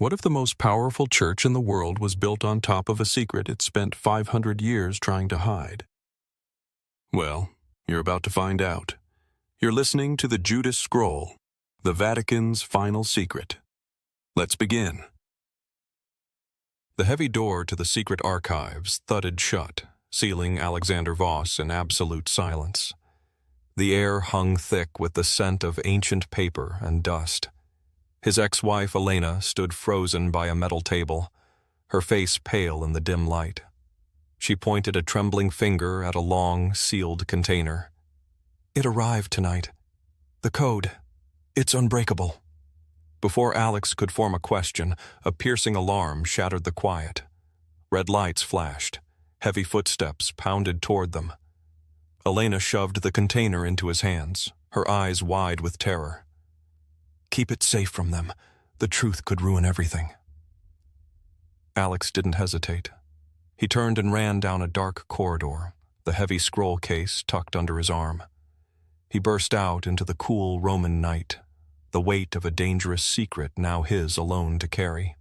What if the most powerful church in the world was built on top of a secret it spent 500 years trying to hide? Well, you're about to find out. You're listening to the Judas Scroll, the Vatican's final secret. Let's begin. The heavy door to the secret archives thudded shut, sealing Alexander Voss in absolute silence. The air hung thick with the scent of ancient paper and dust. His ex-wife Elena stood frozen by a metal table, her face pale in the dim light. She pointed a trembling finger at a long, sealed container. "It arrived tonight. The code. It's unbreakable." Before Alex could form a question, a piercing alarm shattered the quiet. Red lights flashed. Heavy footsteps pounded toward them. Elena shoved the container into his hands, her eyes wide with terror. "Keep it safe from them. The truth could ruin everything." Alex didn't hesitate. He turned and ran down a dark corridor, the heavy scroll case tucked under his arm. He burst out into the cool Roman night, the weight of a dangerous secret now his alone to carry.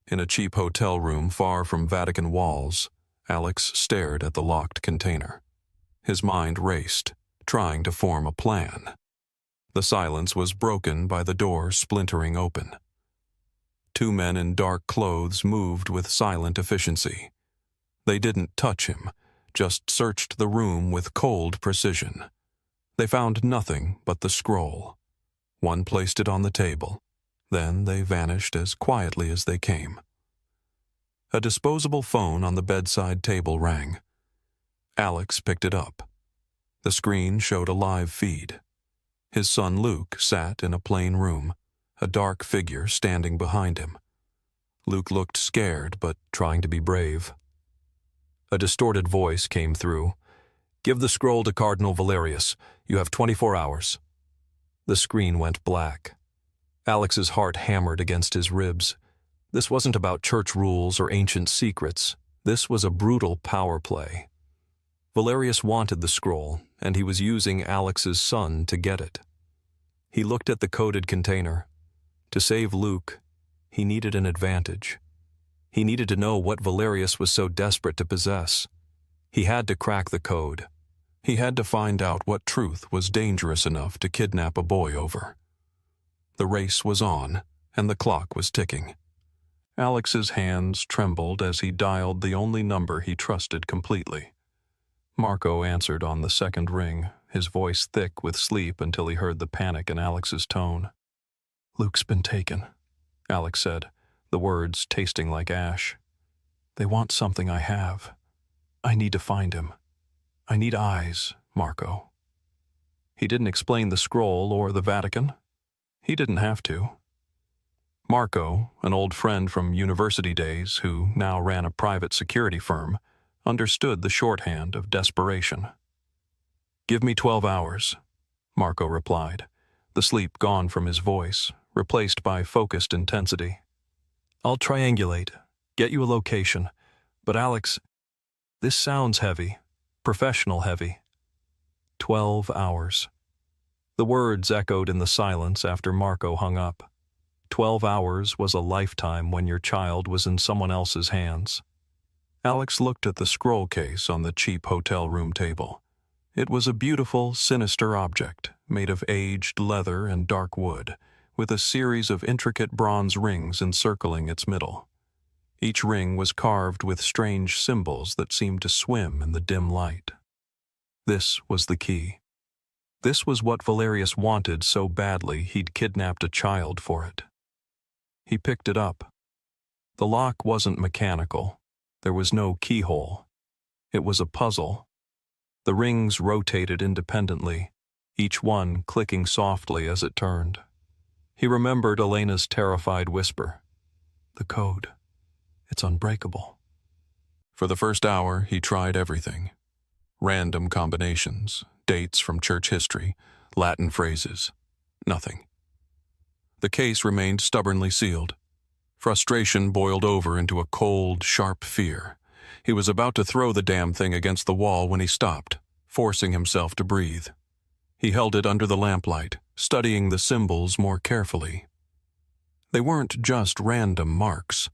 In a cheap hotel room far from Vatican walls, Alex stared at the locked container. His mind raced, trying to form a plan. The silence was broken by the door splintering open. Two men in dark clothes moved with silent efficiency. They didn't touch him, just searched the room with cold precision. They found nothing but the scroll. One placed it on the table. Then they vanished as quietly as they came. A disposable phone on the bedside table rang. Alex picked it up. The screen showed a live feed. His son Luke sat in a plain room, a dark figure standing behind him. Luke looked scared, but trying to be brave. A distorted voice came through. "Give the scroll to Cardinal Valerius. You have 24 hours. The screen went black. Alex's heart hammered against his ribs. This wasn't about church rules or ancient secrets. This was a brutal power play. Valerius wanted the scroll, and he was using Alex's son to get it. He looked at the coded container. To save Luke, he needed an advantage. He needed to know what Valerius was so desperate to possess. He had to crack the code. He had to find out what truth was dangerous enough to kidnap a boy over. The race was on, and the clock was ticking. Alex's hands trembled as he dialed the only number he trusted completely. Marco answered on the second ring, his voice thick with sleep until he heard the panic in Alex's tone. "Luke's been taken," Alex said, the words tasting like ash. "They want something I have. I need to find him. I need eyes, Marco." He didn't explain the scroll or the Vatican. He didn't have to. Marco, an old friend from university days who now ran a private security firm, understood the shorthand of desperation. "Give me 12 hours, Marco replied, the sleep gone from his voice, replaced by focused intensity. "I'll triangulate, get you a location, but Alex, this sounds heavy, professional heavy." 12 hours. The words echoed in the silence after Marco hung up. 12 hours was a lifetime when your child was in someone else's hands. Alex looked at the scroll case on the cheap hotel room table. It was a beautiful, sinister object, made of aged leather and dark wood, with a series of intricate bronze rings encircling its middle. Each ring was carved with strange symbols that seemed to swim in the dim light. This was the key. This was what Valerius wanted so badly he'd kidnapped a child for it. He picked it up. The lock wasn't mechanical. There was no keyhole. It was a puzzle. The rings rotated independently, each one clicking softly as it turned. He remembered Elena's terrified whisper. "The code. It's unbreakable." For the first hour, he tried everything. Random combinations, dates from church history, Latin phrases. Nothing. The case remained stubbornly sealed. Frustration boiled over into a cold, sharp fear. He was about to throw the damn thing against the wall when he stopped, forcing himself to breathe. He held it under the lamplight, studying the symbols more carefully. They weren't just random marks.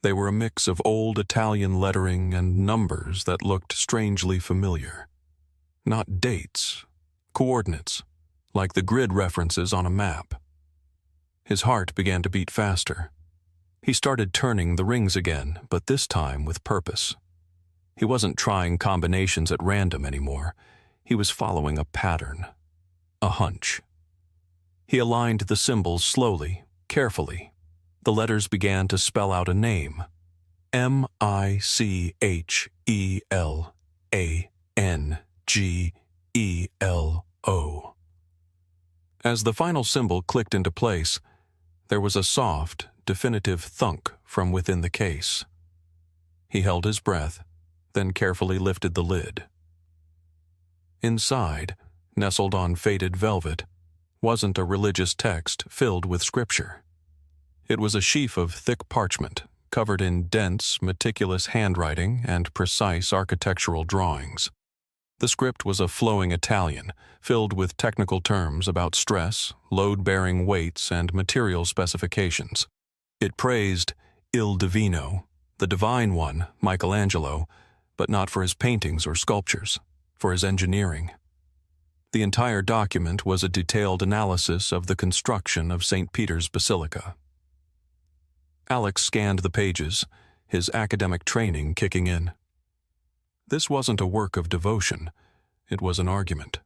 They were a mix of old Italian lettering and numbers that looked strangely familiar. Not dates, coordinates, like the grid references on a map. His heart began to beat faster. He started turning the rings again, but this time with purpose. He wasn't trying combinations at random anymore. He was following a pattern, a hunch. He aligned the symbols slowly, carefully. The letters began to spell out a name. Michel-Angelo. As the final symbol clicked into place, there was a soft, definitive thunk from within the case. He held his breath, then carefully lifted the lid. Inside, nestled on faded velvet, wasn't a religious text filled with scripture. It was a sheaf of thick parchment, covered in dense, meticulous handwriting and precise architectural drawings. The script was a flowing Italian, filled with technical terms about stress, load-bearing weights, and material specifications. It praised Il Divino, the Divine One, Michelangelo, but not for his paintings or sculptures, for his engineering. The entire document was a detailed analysis of the construction of St. Peter's Basilica. Alex scanned the pages, his academic training kicking in. This wasn't a work of devotion, it was an argument.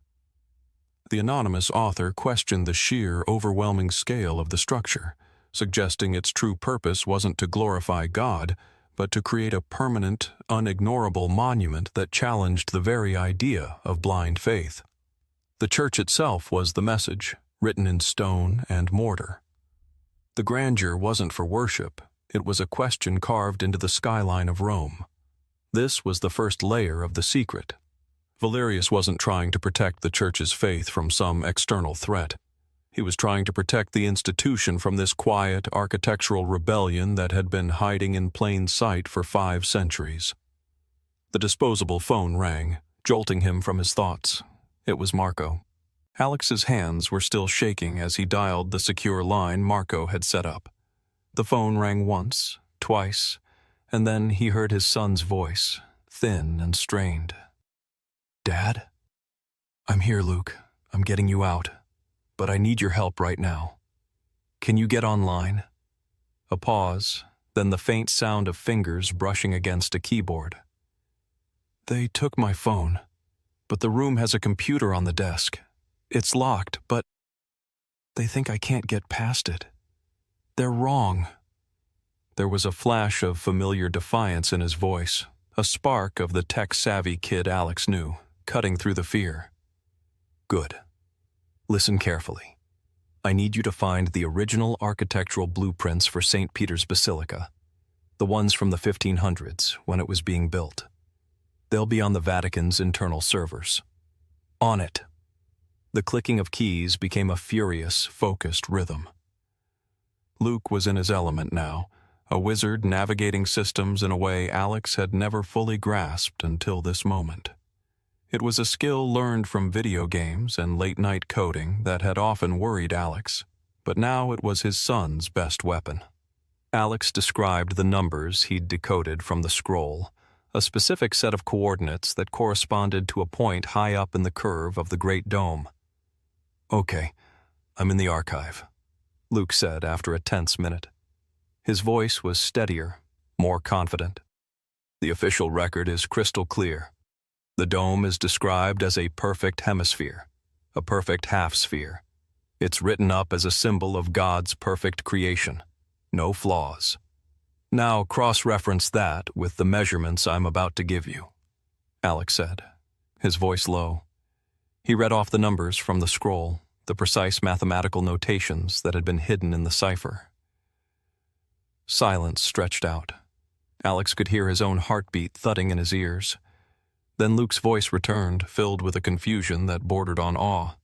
The anonymous author questioned the sheer, overwhelming scale of the structure, suggesting its true purpose wasn't to glorify God, but to create a permanent, unignorable monument that challenged the very idea of blind faith. The church itself was the message, written in stone and mortar. The grandeur wasn't for worship, it was a question carved into the skyline of Rome. This was the first layer of the secret. Valerius wasn't trying to protect the church's faith from some external threat. He was trying to protect the institution from this quiet, architectural rebellion that had been hiding in plain sight for 5 centuries. The disposable phone rang, jolting him from his thoughts. It was Marco. Alex's hands were still shaking as he dialed the secure line Marco had set up. The phone rang once, twice, and then he heard his son's voice, thin and strained. "Dad? I'm here, Luke. I'm getting you out. But I need your help right now. Can you get online?" A pause, then the faint sound of fingers brushing against a keyboard. "They took my phone, but the room has a computer on the desk. It's locked, but they think I can't get past it. They're wrong." There was a flash of familiar defiance in his voice, a spark of the tech-savvy kid Alex knew, cutting through the fear. "Good. Listen carefully. I need you to find the original architectural blueprints for St. Peter's Basilica, the ones from the 1500s when it was being built. They'll be on the Vatican's internal servers. On it." The clicking of keys became a furious, focused rhythm. Luke was in his element now, a wizard navigating systems in a way Alex had never fully grasped until this moment. It was a skill learned from video games and late-night coding that had often worried Alex, but now it was his son's best weapon. Alex described the numbers he'd decoded from the scroll, a specific set of coordinates that corresponded to a point high up in the curve of the Great Dome. "Okay, I'm in the archive," Luke said after a tense minute. His voice was steadier, more confident. "The official record is crystal clear. The dome is described as a perfect hemisphere, a perfect half-sphere. It's written up as a symbol of God's perfect creation. No flaws. Now cross-reference that with the measurements I'm about to give you," Alex said, his voice low. He read off the numbers from the scroll, the precise mathematical notations that had been hidden in the cipher. Silence stretched out. Alex could hear his own heartbeat thudding in his ears. Then Luke's voice returned, filled with a confusion that bordered on awe.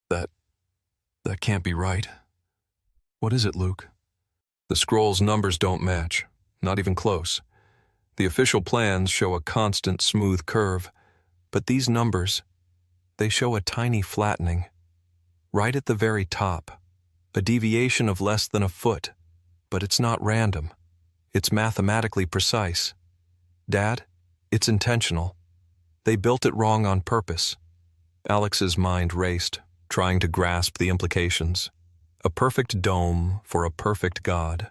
That can't be right." "What is it, Luke?" "The scroll's numbers don't match, not even close. The official plans show a constant smooth curve, but these numbers, they show a tiny flattening, right at the very top, A deviation of less than a foot. But it's not random. It's mathematically precise. Dad, it's intentional. They built it wrong on purpose. Alex's mind raced, trying to grasp the implications. A perfect dome for a perfect God.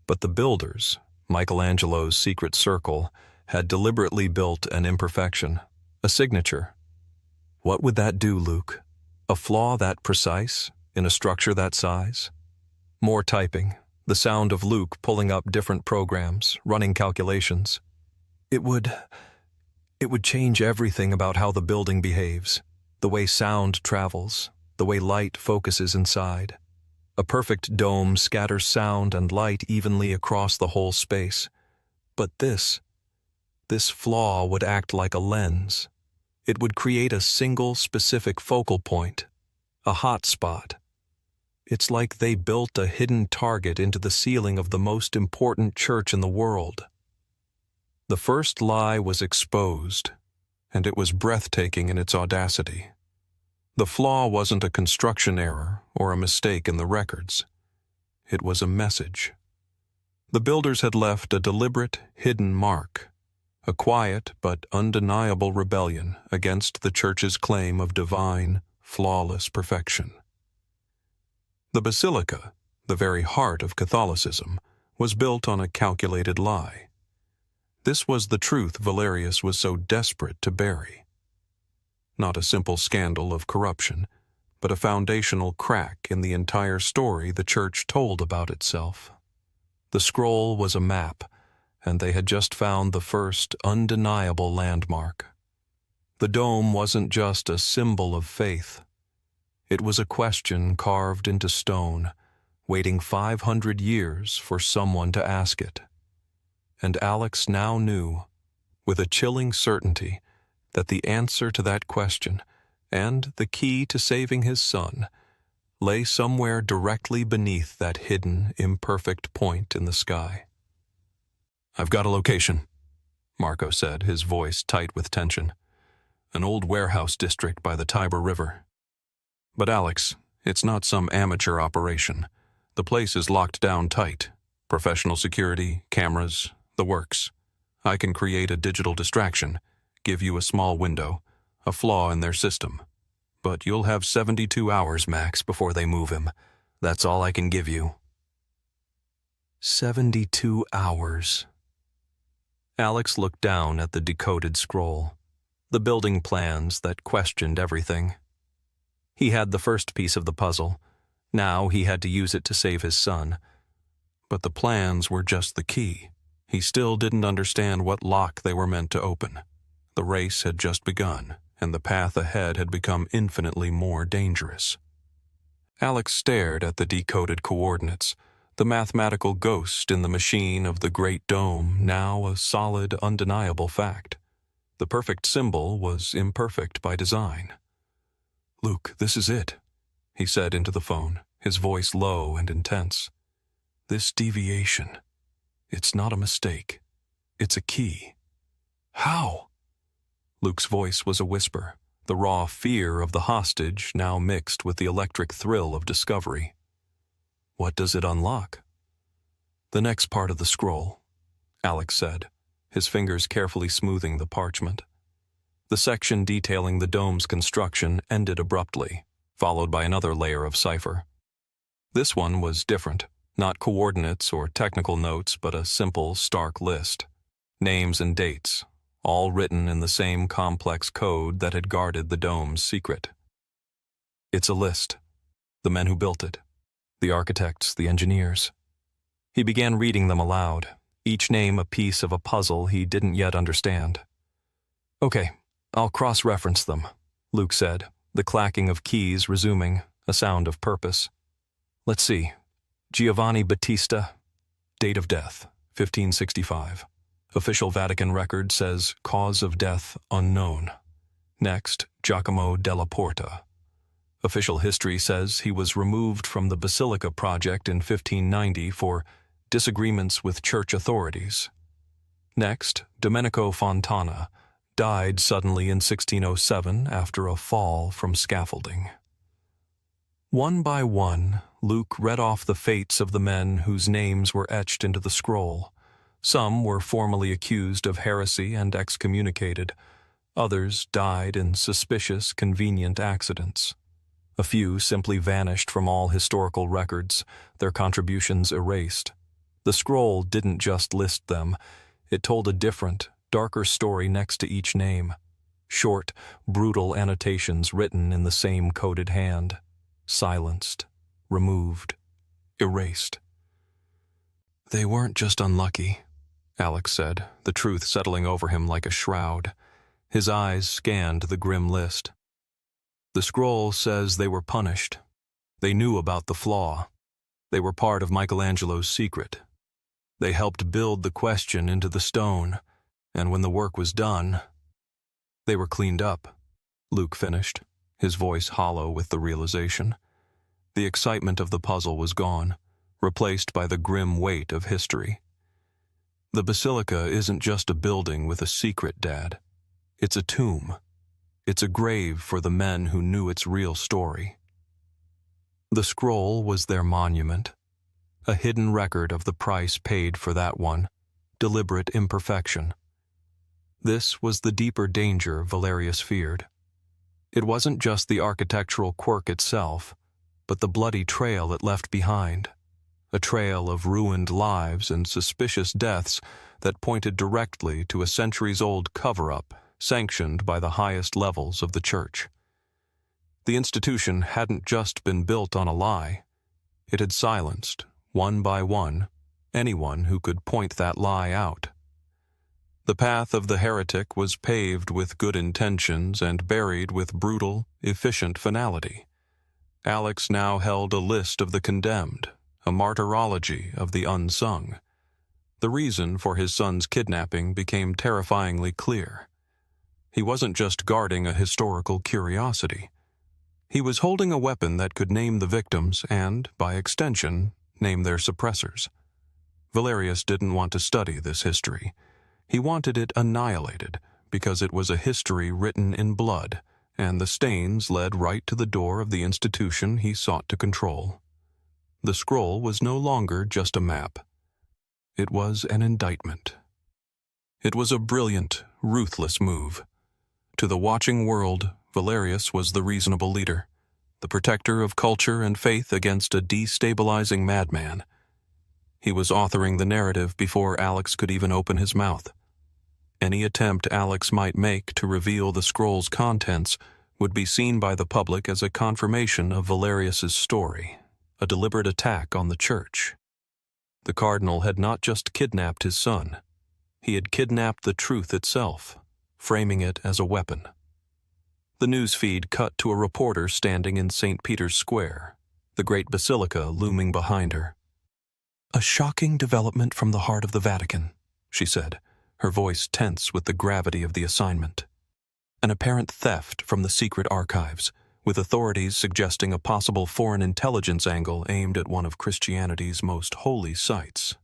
But the builders, Michelangelo's secret circle, had deliberately built an imperfection, a signature. What would that do, Luke? A flaw that precise, in a structure that size? More typing, the sound of Luke pulling up different programs, running calculations. It would change everything about how the building behaves, the way sound travels, the way light focuses inside. A perfect dome scatters sound and light evenly across the whole space. But this flaw would act like a lens. It would create a single specific focal point, a hot spot. It's like they built a hidden target into the ceiling of the most important church in the world. The first lie was exposed, and it was breathtaking in its audacity. The flaw wasn't a construction error or a mistake in the records. It was a message. The builders had left a deliberate, hidden mark, a quiet but undeniable rebellion against the church's claim of divine, flawless perfection. The Basilica, the very heart of Catholicism, was built on a calculated lie. This was the truth Valerius was so desperate to bury. Not a simple scandal of corruption, but a foundational crack in the entire story the church told about itself. The scroll was a map, and they had just found the first undeniable landmark. The dome wasn't just a symbol of faith. It was a question carved into stone, waiting 500 years for someone to ask it. And Alex now knew, with a chilling certainty, that the answer to that question, and the key to saving his son, lay somewhere directly beneath that hidden, imperfect point in the sky. "I've got a location," Marco said, his voice tight with tension. "An old warehouse district by the Tiber River. But Alex, it's not some amateur operation. The place is locked down tight. Professional security, cameras, the works. I can create a digital distraction, give you a small window, a flaw in their system. But you'll have 72 hours max before they move him. That's all I can give you." 72 hours. Alex looked down at the decoded scroll, the building plans that questioned everything. He had the first piece of the puzzle. Now he had to use it to save his son. But the plans were just the key. He still didn't understand what lock they were meant to open. The race had just begun, and the path ahead had become infinitely more dangerous. Alex stared at the decoded coordinates, the mathematical ghost in the machine of the Great Dome, now a solid, undeniable fact. The perfect symbol was imperfect by design. "Luke, this is it," he said into the phone, his voice low and intense. "This deviation, it's not a mistake. It's a key." "How?" Luke's voice was a whisper, the raw fear of the hostage now mixed with the electric thrill of discovery. "What does it unlock?" "The next part of the scroll," Alex said, his fingers carefully smoothing the parchment. The section detailing the dome's construction ended abruptly, followed by another layer of cipher. This one was different, not coordinates or technical notes, but a simple, stark list. Names and dates, all written in the same complex code that had guarded the dome's secret. "It's a list. The men who built it. The architects, the engineers." He began reading them aloud, each name a piece of a puzzle he didn't yet understand. "Okay, I'll cross-reference them," Luke said, the clacking of keys resuming, a sound of purpose. "Let's see. Giovanni Battista, date of death, 1565. Official Vatican record says cause of death unknown. Next, Giacomo della Porta. Official history says he was removed from the Basilica project in 1590 for disagreements with church authorities. Next, Domenico Fontana died suddenly in 1607 after a fall from scaffolding." One by one, Luke read off the fates of the men whose names were etched into the scroll. Some were formally accused of heresy and excommunicated. Others died in suspicious, convenient accidents. A few simply vanished from all historical records, their contributions erased. The scroll didn't just list them. It told a different, darker story next to each name. Short, brutal annotations written in the same coded hand. Silenced, removed, erased. "They weren't just unlucky," Alex said, the truth settling over him like a shroud. His eyes scanned the grim list. "The scroll says they were punished. They knew about the flaw. They were part of Michelangelo's secret. They helped build the question into the stone, and when the work was done, they were cleaned up," Luke finished, his voice hollow with the realization. The excitement of the puzzle was gone, replaced by the grim weight of history. "The Basilica isn't just a building with a secret, Dad. It's a tomb. It's a grave for the men who knew its real story." The scroll was their monument, a hidden record of the price paid for that one, deliberate imperfection. This was the deeper danger Valerius feared. It wasn't just the architectural quirk itself, but the bloody trail it left behind, a trail of ruined lives and suspicious deaths that pointed directly to a centuries-old cover-up sanctioned by the highest levels of the church. The institution hadn't just been built on a lie. It had silenced, one by one, anyone who could point that lie out. The path of the heretic was paved with good intentions and buried with brutal, efficient finality. Alex now held a list of the condemned, a martyrology of the unsung. The reason for his son's kidnapping became terrifyingly clear. He wasn't just guarding a historical curiosity. He was holding a weapon that could name the victims and, by extension, name their suppressors. Valerius didn't want to study this history. He wanted it annihilated because it was a history written in blood, and the stains led right to the door of the institution he sought to control. The scroll was no longer just a map. It was an indictment. It was a brilliant, ruthless move. To the watching world, Valerius was the reasonable leader, the protector of culture and faith against a destabilizing madman. He was authoring the narrative before Alex could even open his mouth. Any attempt Alex might make to reveal the scroll's contents would be seen by the public as a confirmation of Valerius's story, a deliberate attack on the church. The Cardinal had not just kidnapped his son. He had kidnapped the truth itself, framing it as a weapon. The news feed cut to a reporter standing in St. Peter's Square, the great Basilica looming behind her. "A shocking development from the heart of the Vatican," she said, her voice tense with the gravity of the assignment. "An apparent theft from the secret archives, with authorities suggesting a possible foreign intelligence angle aimed at one of Christianity's most holy sites."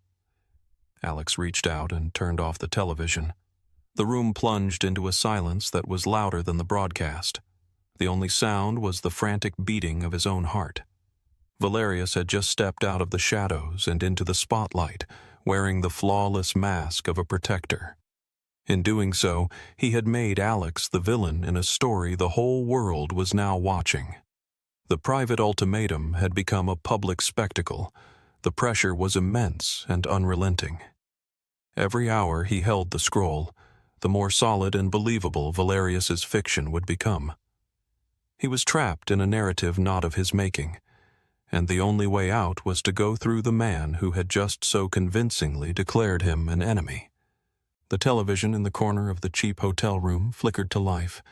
Alex reached out and turned off the television. The room plunged into a silence that was louder than the broadcast. The only sound was the frantic beating of his own heart. Valerius had just stepped out of the shadows and into the spotlight, wearing the flawless mask of a protector. In doing so, he had made Alex the villain in a story the whole world was now watching. The private ultimatum had become a public spectacle. The pressure was immense and unrelenting. Every hour he held the scroll, the more solid and believable Valerius's fiction would become. He was trapped in a narrative not of his making, and the only way out was to go through the man who had just so convincingly declared him an enemy. The television in the corner of the cheap hotel room flickered to life,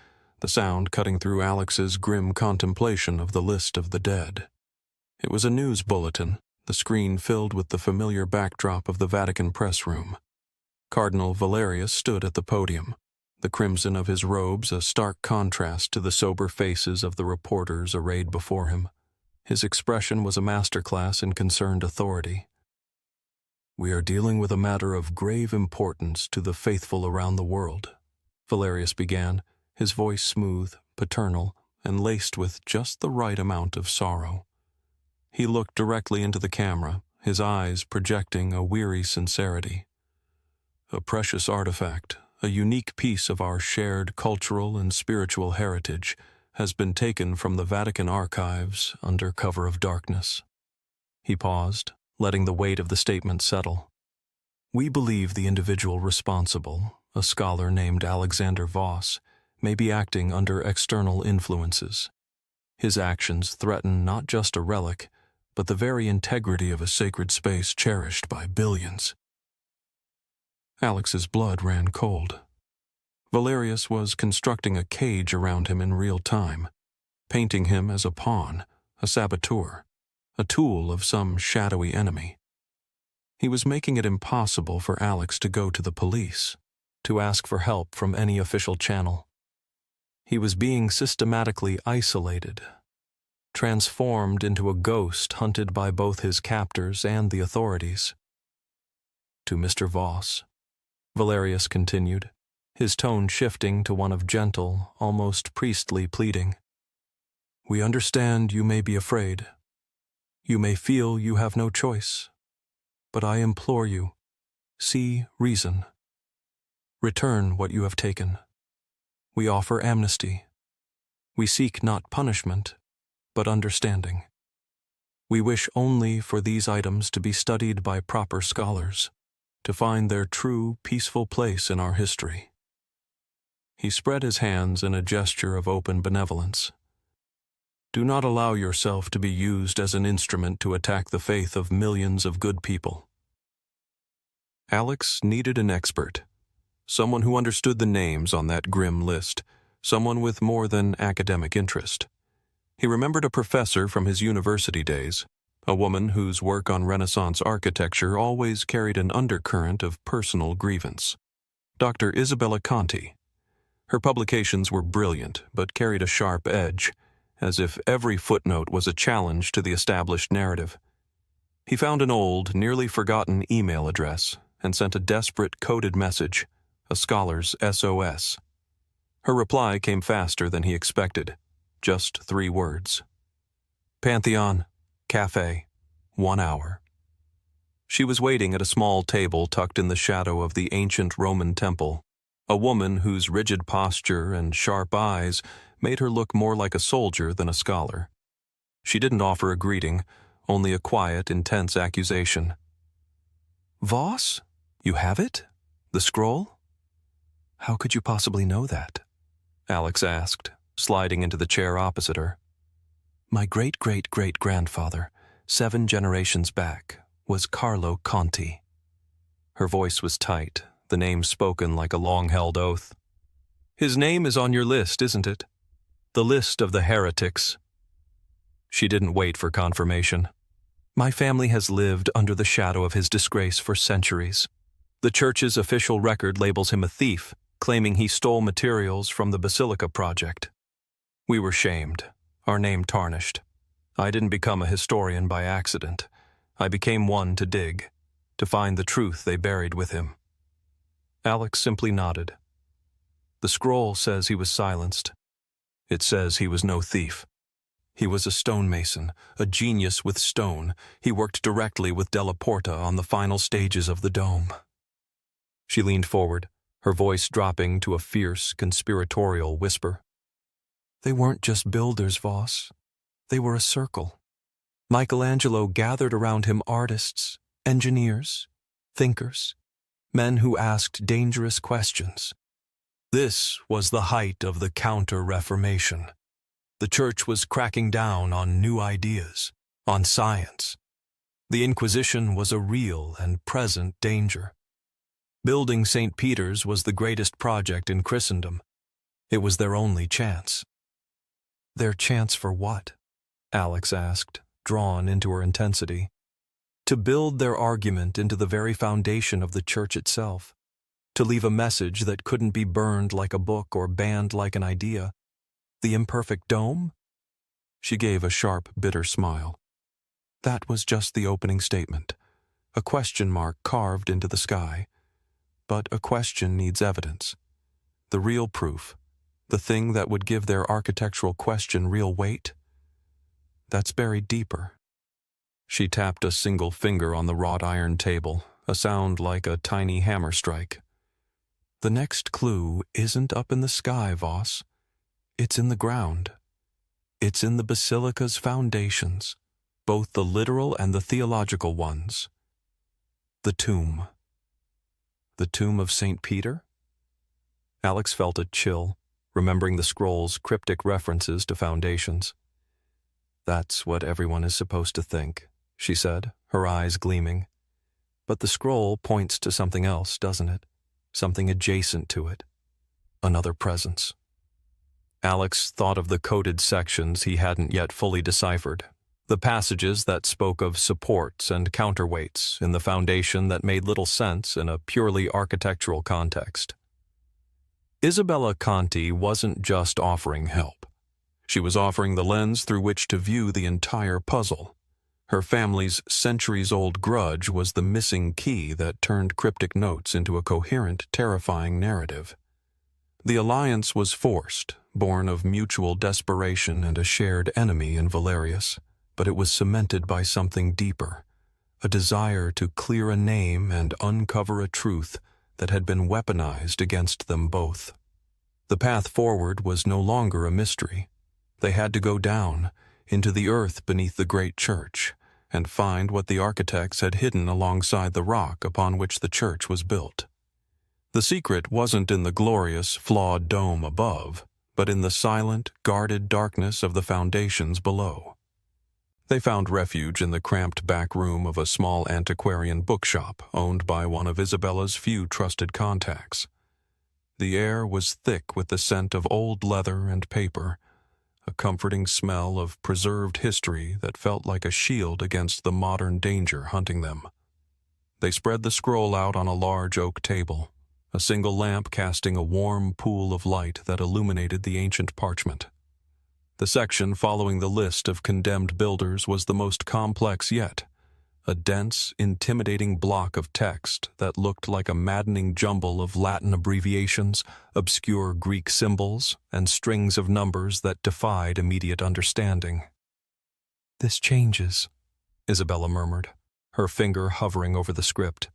the sound cutting through Alex's grim contemplation of the list of the dead. It was a news bulletin, the screen filled with the familiar backdrop of the Vatican press room. Cardinal Valerius stood at the podium, the crimson of his robes a stark contrast to the sober faces of the reporters arrayed before him. His expression was a masterclass in concerned authority. "We are dealing with a matter of grave importance to the faithful around the world," Valerius began, his voice smooth, paternal, and laced with just the right amount of sorrow. He looked directly into the camera, his eyes projecting a weary sincerity. A precious artifact, a unique piece of our shared cultural and spiritual heritage, has been taken from the Vatican archives under cover of darkness. He paused, letting the weight of the statement settle. We believe the individual responsible, a scholar named Alexander Voss, may be acting under external influences. His actions threaten not just a relic, but the very integrity of a sacred space cherished by billions. Alex's blood ran cold. Valerius was constructing a cage around him in real time, painting him as a pawn, a saboteur, a tool of some shadowy enemy. He was making it impossible for Alex to go to the police, to ask for help from any official channel. He was being systematically isolated, transformed into a ghost hunted by both his captors and the authorities. To Mr. Voss, Valerius continued, his tone shifting to one of gentle, almost priestly pleading. We understand you may be afraid. You may feel you have no choice. But I implore you, see reason. Return what you have taken. We offer amnesty. We seek not punishment, but understanding. We wish only for these items to be studied by proper scholars, to find their true, peaceful place in our history. He spread his hands in a gesture of open benevolence. Do not allow yourself to be used as an instrument to attack the faith of millions of good people. Alex needed an expert, someone who understood the names on that grim list, someone with more than academic interest. He remembered a professor from his university days, a woman whose work on Renaissance architecture always carried an undercurrent of personal grievance. Dr. Isabella Conti. Her publications were brilliant, but carried a sharp edge, as if every footnote was a challenge to the established narrative. He found an old, nearly forgotten email address and sent a desperate coded message, a scholar's SOS. Her reply came faster than he expected, just 3 words. Pantheon, Cafe, 1 hour. She was waiting at a small table tucked in the shadow of the ancient Roman temple, a woman whose rigid posture and sharp eyes made her look more like a soldier than a scholar. She didn't offer a greeting, only a quiet, intense accusation. Voss, you have it? The scroll? How could you possibly know that? Alex asked, sliding into the chair opposite her. My great-great-great-grandfather, 7 generations back, was Carlo Conti. Her voice was tight, the name spoken like a long-held oath. His name is on your list, isn't it? The list of the heretics. She didn't wait for confirmation. My family has lived under the shadow of his disgrace for centuries. The church's official record labels him a thief, claiming he stole materials from the Basilica project. We were shamed, our name tarnished. I didn't become a historian by accident. I became one to dig, to find the truth they buried with him. Alex simply nodded. The scroll says he was silenced. It says he was no thief. He was a stonemason, a genius with stone. He worked directly with Della Porta on the final stages of the dome. She leaned forward, her voice dropping to a fierce, conspiratorial whisper. They weren't just builders, Voss. They were a circle. Michelangelo gathered around him artists, engineers, thinkers, men who asked dangerous questions. This was the height of the Counter-Reformation. The Church was cracking down on new ideas, on science. The Inquisition was a real and present danger. Building St. Peter's was the greatest project in Christendom. It was their only chance. Their chance for what? Alex asked, drawn into her intensity. To build their argument into the very foundation of the Church itself. To leave a message that couldn't be burned like a book or banned like an idea. The imperfect dome? She gave a sharp, bitter smile. That was just the opening statement, a question mark carved into the sky. But a question needs evidence. The real proof, the thing that would give their architectural question real weight, that's buried deeper, She tapped a single finger on the wrought iron table, a sound like a tiny hammer strike. "The next clue isn't up in the sky, Voss. It's in the ground. It's in the Basilica's foundations, both the literal and the theological ones. The tomb." "The tomb of St. Peter?" Alex felt a chill, remembering the scroll's cryptic references to foundations. "That's what everyone is supposed to think," she said, her eyes gleaming. "But the scroll points to something else, doesn't it? Something adjacent to it. Another presence." Alex thought of the coded sections he hadn't yet fully deciphered, the passages that spoke of supports and counterweights in the foundation that made little sense in a purely architectural context. Isabella Conti wasn't just offering help. She was offering the lens through which to view the entire puzzle. Her family's centuries-old grudge was the missing key that turned cryptic notes into a coherent, terrifying narrative. The alliance was forced, born of mutual desperation and a shared enemy in Valerius, but it was cemented by something deeper, a desire to clear a name and uncover a truth that had been weaponized against them both. The path forward was no longer a mystery. They had to go down, into the earth beneath the great church, and find what the architects had hidden alongside the rock upon which the church was built. The secret wasn't in the glorious, flawed dome above, but in the silent, guarded darkness of the foundations below. They found refuge in the cramped back room of a small antiquarian bookshop owned by one of Isabella's few trusted contacts. The air was thick with the scent of old leather and paper, a comforting smell of preserved history that felt like a shield against the modern danger hunting them. They spread the scroll out on a large oak table, a single lamp casting a warm pool of light that illuminated the ancient parchment. The section following the list of condemned builders was the most complex yet, a dense, intimidating block of text that looked like a maddening jumble of Latin abbreviations, obscure Greek symbols, and strings of numbers that defied immediate understanding. "This changes," Isabella murmured, her finger hovering over the script.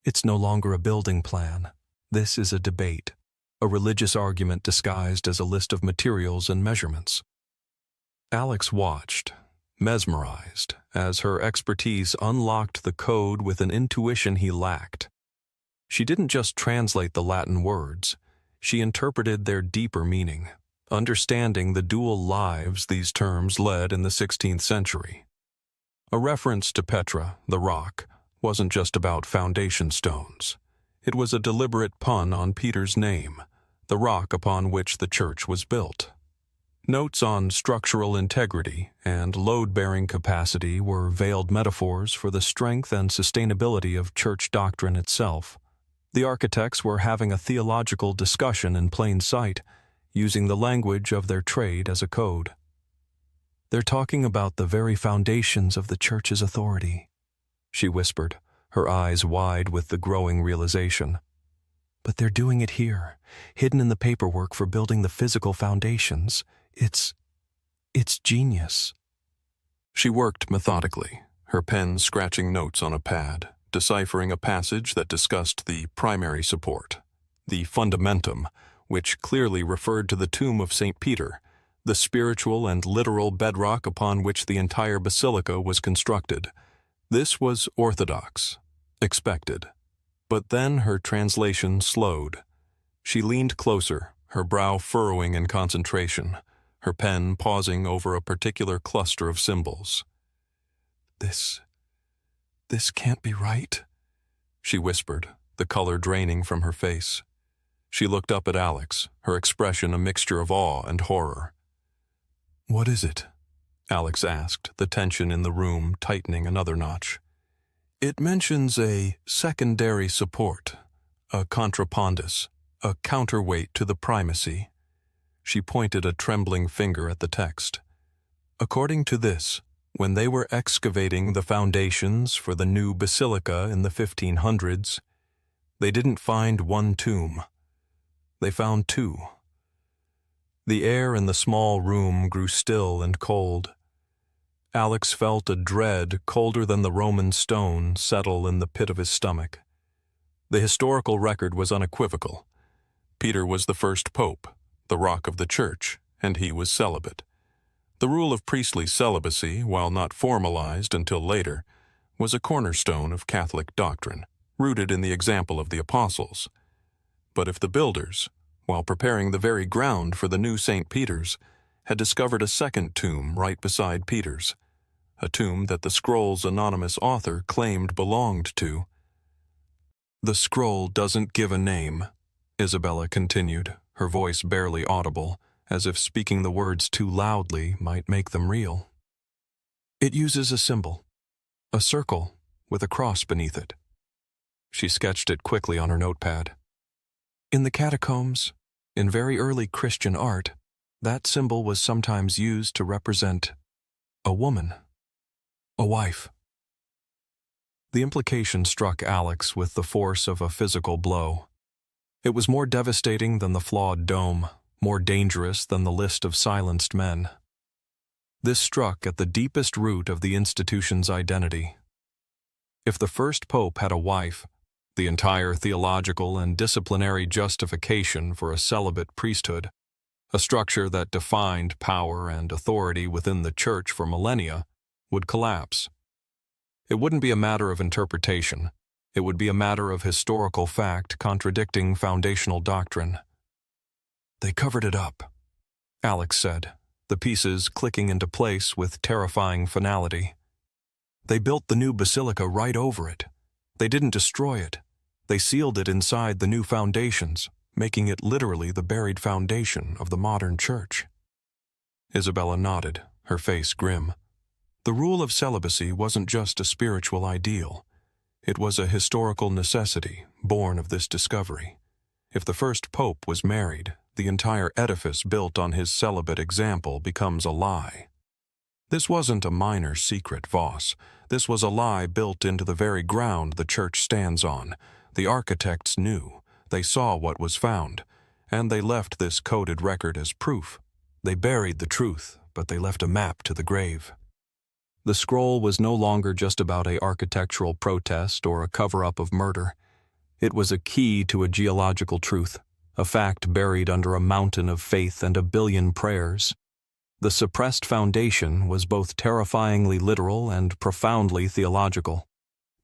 "It's no longer a building plan. This is a debate, a religious argument disguised as a list of materials and measurements." Alex watched, mesmerized, as her expertise unlocked the code with an intuition he lacked. She didn't just translate the Latin words, she interpreted their deeper meaning, understanding the dual lives these terms led in the 16th century. A reference to Petra, the rock, wasn't just about foundation stones. It was a deliberate pun on Peter's name, the rock upon which the church was built. Notes on structural integrity and load-bearing capacity were veiled metaphors for the strength and sustainability of church doctrine itself. The architects were having a theological discussion in plain sight, using the language of their trade as a code. "They're talking about the very foundations of the church's authority," she whispered, her eyes wide with the growing realization. "But they're doing it here, hidden in the paperwork for building the physical foundations. It's genius." She worked methodically, her pen scratching notes on a pad, deciphering a passage that discussed the primary support, the fundamentum, which clearly referred to the tomb of St. Peter, the spiritual and literal bedrock upon which the entire basilica was constructed. This was orthodox, expected. But then her translation slowed. She leaned closer, her brow furrowing in concentration, her pen pausing over a particular cluster of symbols. This can't be right," she whispered, the color draining from her face. She looked up at Alex, her expression a mixture of awe and horror. "What is it?" Alex asked, the tension in the room tightening another notch. "It mentions a secondary support, a contrapondus, a counterweight to the primacy." She pointed a trembling finger at the text. "According to this, when they were excavating the foundations for the new basilica in the 1500s, they didn't find one tomb. They found two." The air in the small room grew still and cold. Alex felt a dread colder than the Roman stone settle in the pit of his stomach. The historical record was unequivocal. Peter was the first pope, the rock of the church, and he was celibate. The rule of priestly celibacy, while not formalized until later, was a cornerstone of Catholic doctrine, rooted in the example of the apostles. But if the builders, while preparing the very ground for the new St. Peter's, had discovered a second tomb right beside Peter's, a tomb that the scroll's anonymous author claimed belonged to. "The scroll doesn't give a name," Isabella continued, her voice barely audible, as if speaking the words too loudly might make them real. "It uses a symbol, a circle with a cross beneath it." She sketched it quickly on her notepad. "In the catacombs, in very early Christian art, that symbol was sometimes used to represent a woman, a wife." The implication struck Alex with the force of a physical blow. It was more devastating than the flawed dome, more dangerous than the list of silenced men. This struck at the deepest root of the institution's identity. If the first pope had a wife, the entire theological and disciplinary justification for a celibate priesthood, a structure that defined power and authority within the church for millennia, would collapse. It wouldn't be a matter of interpretation. It would be a matter of historical fact contradicting foundational doctrine. "They covered it up," Alex said, the pieces clicking into place with terrifying finality. "They built the new basilica right over it. They didn't destroy it. They sealed it inside the new foundations, making it literally the buried foundation of the modern church." Isabella nodded, her face grim. The rule of celibacy wasn't just a spiritual ideal. It was a historical necessity born of this discovery. If the first pope was married, the entire edifice built on his celibate example becomes a lie. This wasn't a minor secret, Voss. This was a lie built into the very ground the church stands on. The architects knew. They saw what was found, and they left this coded record as proof. They buried the truth, but they left a map to the grave. The scroll was no longer just about an architectural protest or a cover-up of murder. It was a key to a geological truth, a fact buried under a mountain of faith and a billion prayers. The suppressed foundation was both terrifyingly literal and profoundly theological.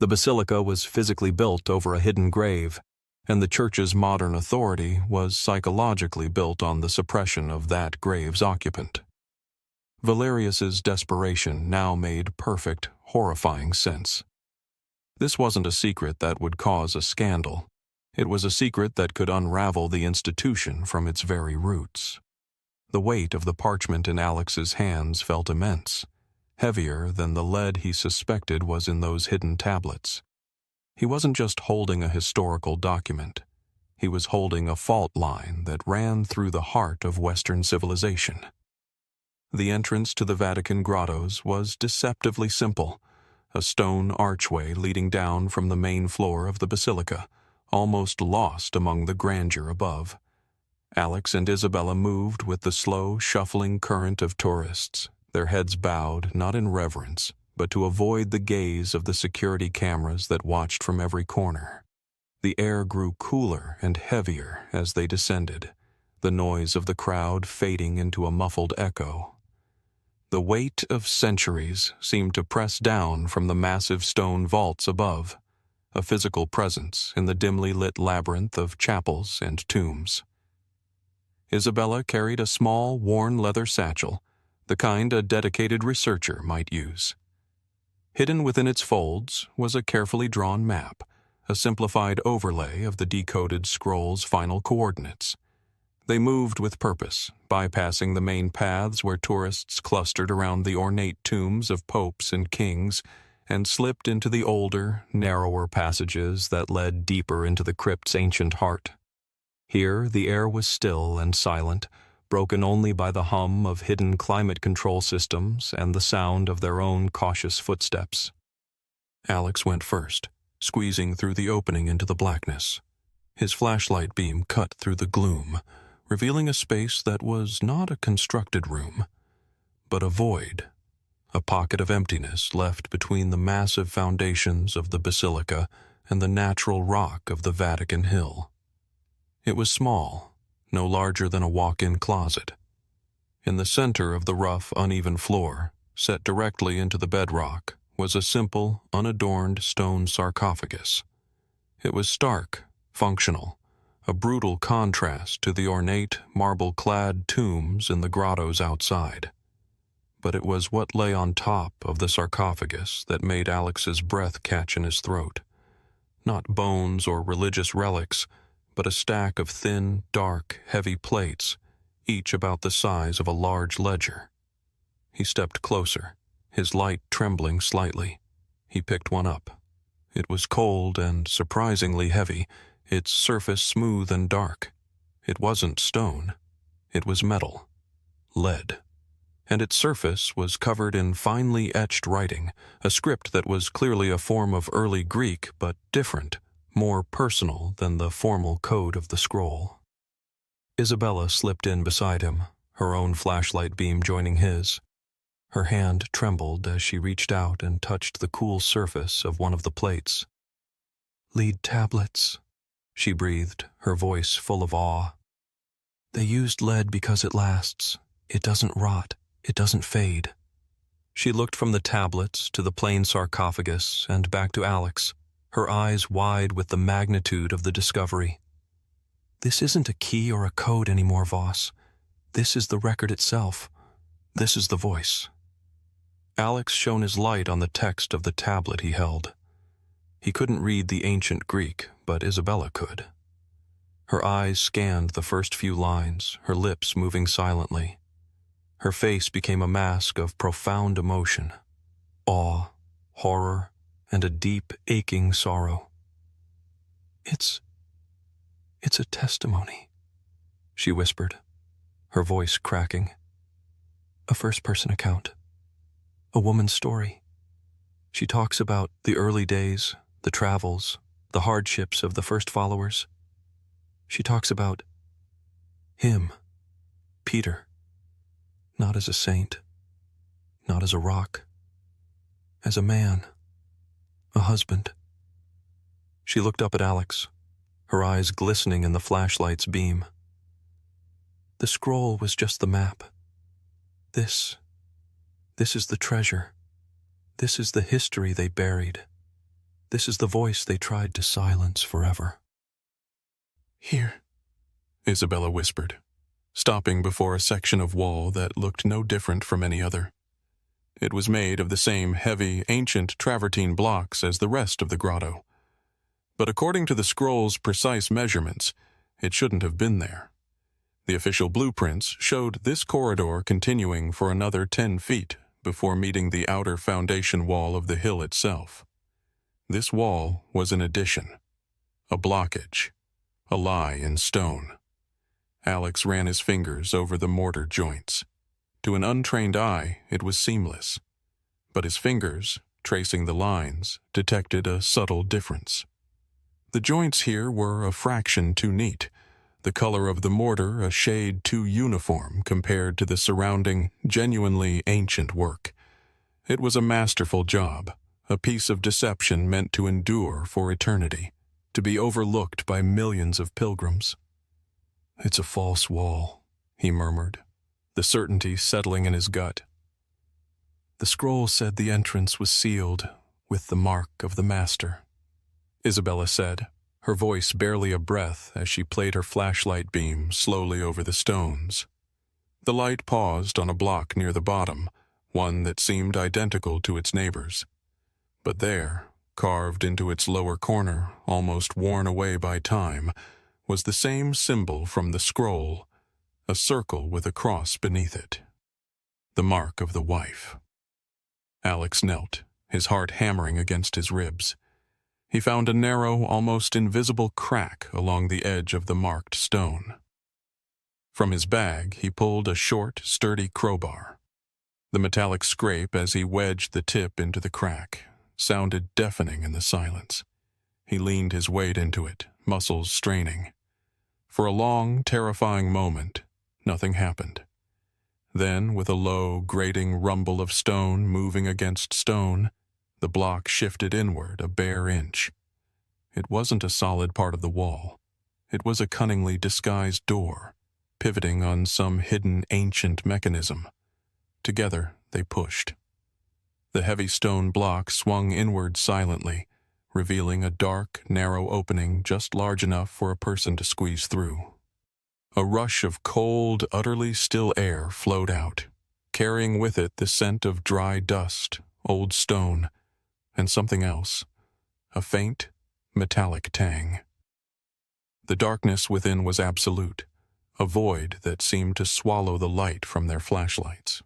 The basilica was physically built over a hidden grave, and the church's modern authority was psychologically built on the suppression of that grave's occupant. Valerius's desperation now made perfect, horrifying sense. This wasn't a secret that would cause a scandal. It was a secret that could unravel the institution from its very roots. The weight of the parchment in Alex's hands felt immense, heavier than the lead he suspected was in those hidden tablets. He wasn't just holding a historical document. He was holding a fault line that ran through the heart of Western civilization. The entrance to the Vatican grottos was deceptively simple, a stone archway leading down from the main floor of the basilica, almost lost among the grandeur above. Alex and Isabella moved with the slow, shuffling current of tourists, their heads bowed not in reverence, but to avoid the gaze of the security cameras that watched from every corner. The air grew cooler and heavier as they descended, the noise of the crowd fading into a muffled echo. The weight of centuries seemed to press down from the massive stone vaults above, a physical presence in the dimly lit labyrinth of chapels and tombs. Isabella carried a small, worn leather satchel, the kind a dedicated researcher might use. Hidden within its folds was a carefully drawn map, a simplified overlay of the decoded scroll's final coordinates. They moved with purpose, bypassing the main paths where tourists clustered around the ornate tombs of popes and kings, and slipped into the older, narrower passages that led deeper into the crypt's ancient heart. Here the air was still and silent, broken only by the hum of hidden climate control systems and the sound of their own cautious footsteps. Alex went first, squeezing through the opening into the blackness. His flashlight beam cut through the gloom, revealing a space that was not a constructed room, but a void, a pocket of emptiness left between the massive foundations of the Basilica and the natural rock of the Vatican hill. It was small, no larger than a walk-in closet. In the center of the rough, uneven floor, set directly into the bedrock, was a simple, unadorned stone sarcophagus. It was stark, functional, a brutal contrast to the ornate, marble-clad tombs in the grottos outside. But it was what lay on top of the sarcophagus that made Alex's breath catch in his throat. Not bones or religious relics, but a stack of thin, dark, heavy plates, each about the size of a large ledger. He stepped closer, his light trembling slightly. He picked one up. It was cold and surprisingly heavy, its surface smooth and dark. It wasn't stone. It was metal. Lead. And its surface was covered in finely etched writing, a script that was clearly a form of early Greek, but different, more personal than the formal code of the scroll. Isabella slipped in beside him, her own flashlight beam joining his. Her hand trembled as she reached out and touched the cool surface of one of the plates. "Lead tablets," she breathed, her voice full of awe. "They used lead because it lasts. It doesn't rot. It doesn't fade." She looked from the tablets to the plain sarcophagus and back to Alex, her eyes wide with the magnitude of the discovery. "This isn't a key or a code anymore, Voss. This is the record itself. This is the voice." Alex shone his light on the text of the tablet he held. He couldn't read the ancient Greek, but Isabella could. Her eyes scanned the first few lines, her lips moving silently. Her face became a mask of profound emotion, awe, horror, and a deep, aching sorrow. It's a testimony," she whispered, her voice cracking. "A first-person account. A woman's story. She talks about the early days, the travels, the hardships of the first followers. She talks about him, Peter, not as a saint, not as a rock, as a man, a husband." She looked up at Alex, her eyes glistening in the flashlight's beam. "The scroll was just the map. This is the treasure. This is the history they buried. This is the voice they tried to silence forever." "Here," Isabella whispered, stopping before a section of wall that looked no different from any other. It was made of the same heavy, ancient travertine blocks as the rest of the grotto. But according to the scroll's precise measurements, it shouldn't have been there. The official blueprints showed this corridor continuing for another 10 feet before meeting the outer foundation wall of the hill itself. This wall was an addition, a blockage, a lie in stone. Alex ran his fingers over the mortar joints. To an untrained eye, it was seamless, but his fingers, tracing the lines, detected a subtle difference. The joints here were a fraction too neat, the color of the mortar a shade too uniform compared to the surrounding, genuinely ancient work. It was a masterful job, a piece of deception meant to endure for eternity, to be overlooked by millions of pilgrims. "It's a false wall," he murmured, the certainty settling in his gut. "The scroll said the entrance was sealed with the mark of the Master," Isabella said, her voice barely a breath as she played her flashlight beam slowly over the stones. The light paused on a block near the bottom, one that seemed identical to its neighbors. But there, carved into its lower corner, almost worn away by time, was the same symbol from the scroll, a circle with a cross beneath it. The mark of the wife. Alex knelt, his heart hammering against his ribs. He found a narrow, almost invisible crack along the edge of the marked stone. From his bag, he pulled a short, sturdy crowbar. The metallic scrape as he wedged the tip into the crack sounded deafening in the silence. He leaned his weight into it, muscles straining. For a long, terrifying moment, nothing happened. Then, with a low, grating rumble of stone moving against stone, the block shifted inward a bare inch. It wasn't a solid part of the wall. It was a cunningly disguised door, pivoting on some hidden ancient mechanism. Together, they pushed. The heavy stone block swung inward silently, revealing a dark, narrow opening just large enough for a person to squeeze through. A rush of cold, utterly still air flowed out, carrying with it the scent of dry dust, old stone, and something else, a faint, metallic tang. The darkness within was absolute, a void that seemed to swallow the light from their flashlights.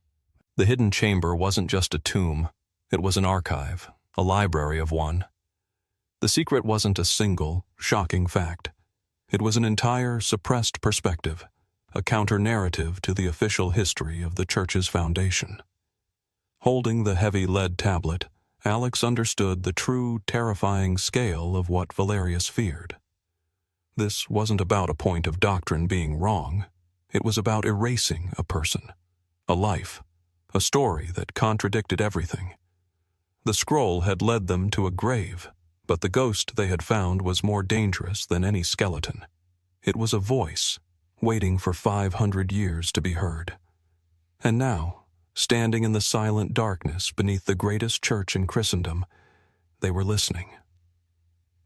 The hidden chamber wasn't just a tomb, it was an archive, a library of one. The secret wasn't a single, shocking fact. It was an entire, suppressed perspective, a counter-narrative to the official history of the Church's foundation. Holding the heavy lead tablet, Alex understood the true, terrifying scale of what Valerius feared. This wasn't about a point of doctrine being wrong. It was about erasing a person, a life, a story that contradicted everything. The scroll had led them to a grave, but the ghost they had found was more dangerous than any skeleton. It was a voice, waiting for 500 years to be heard. And now, standing in the silent darkness beneath the greatest church in Christendom, they were listening.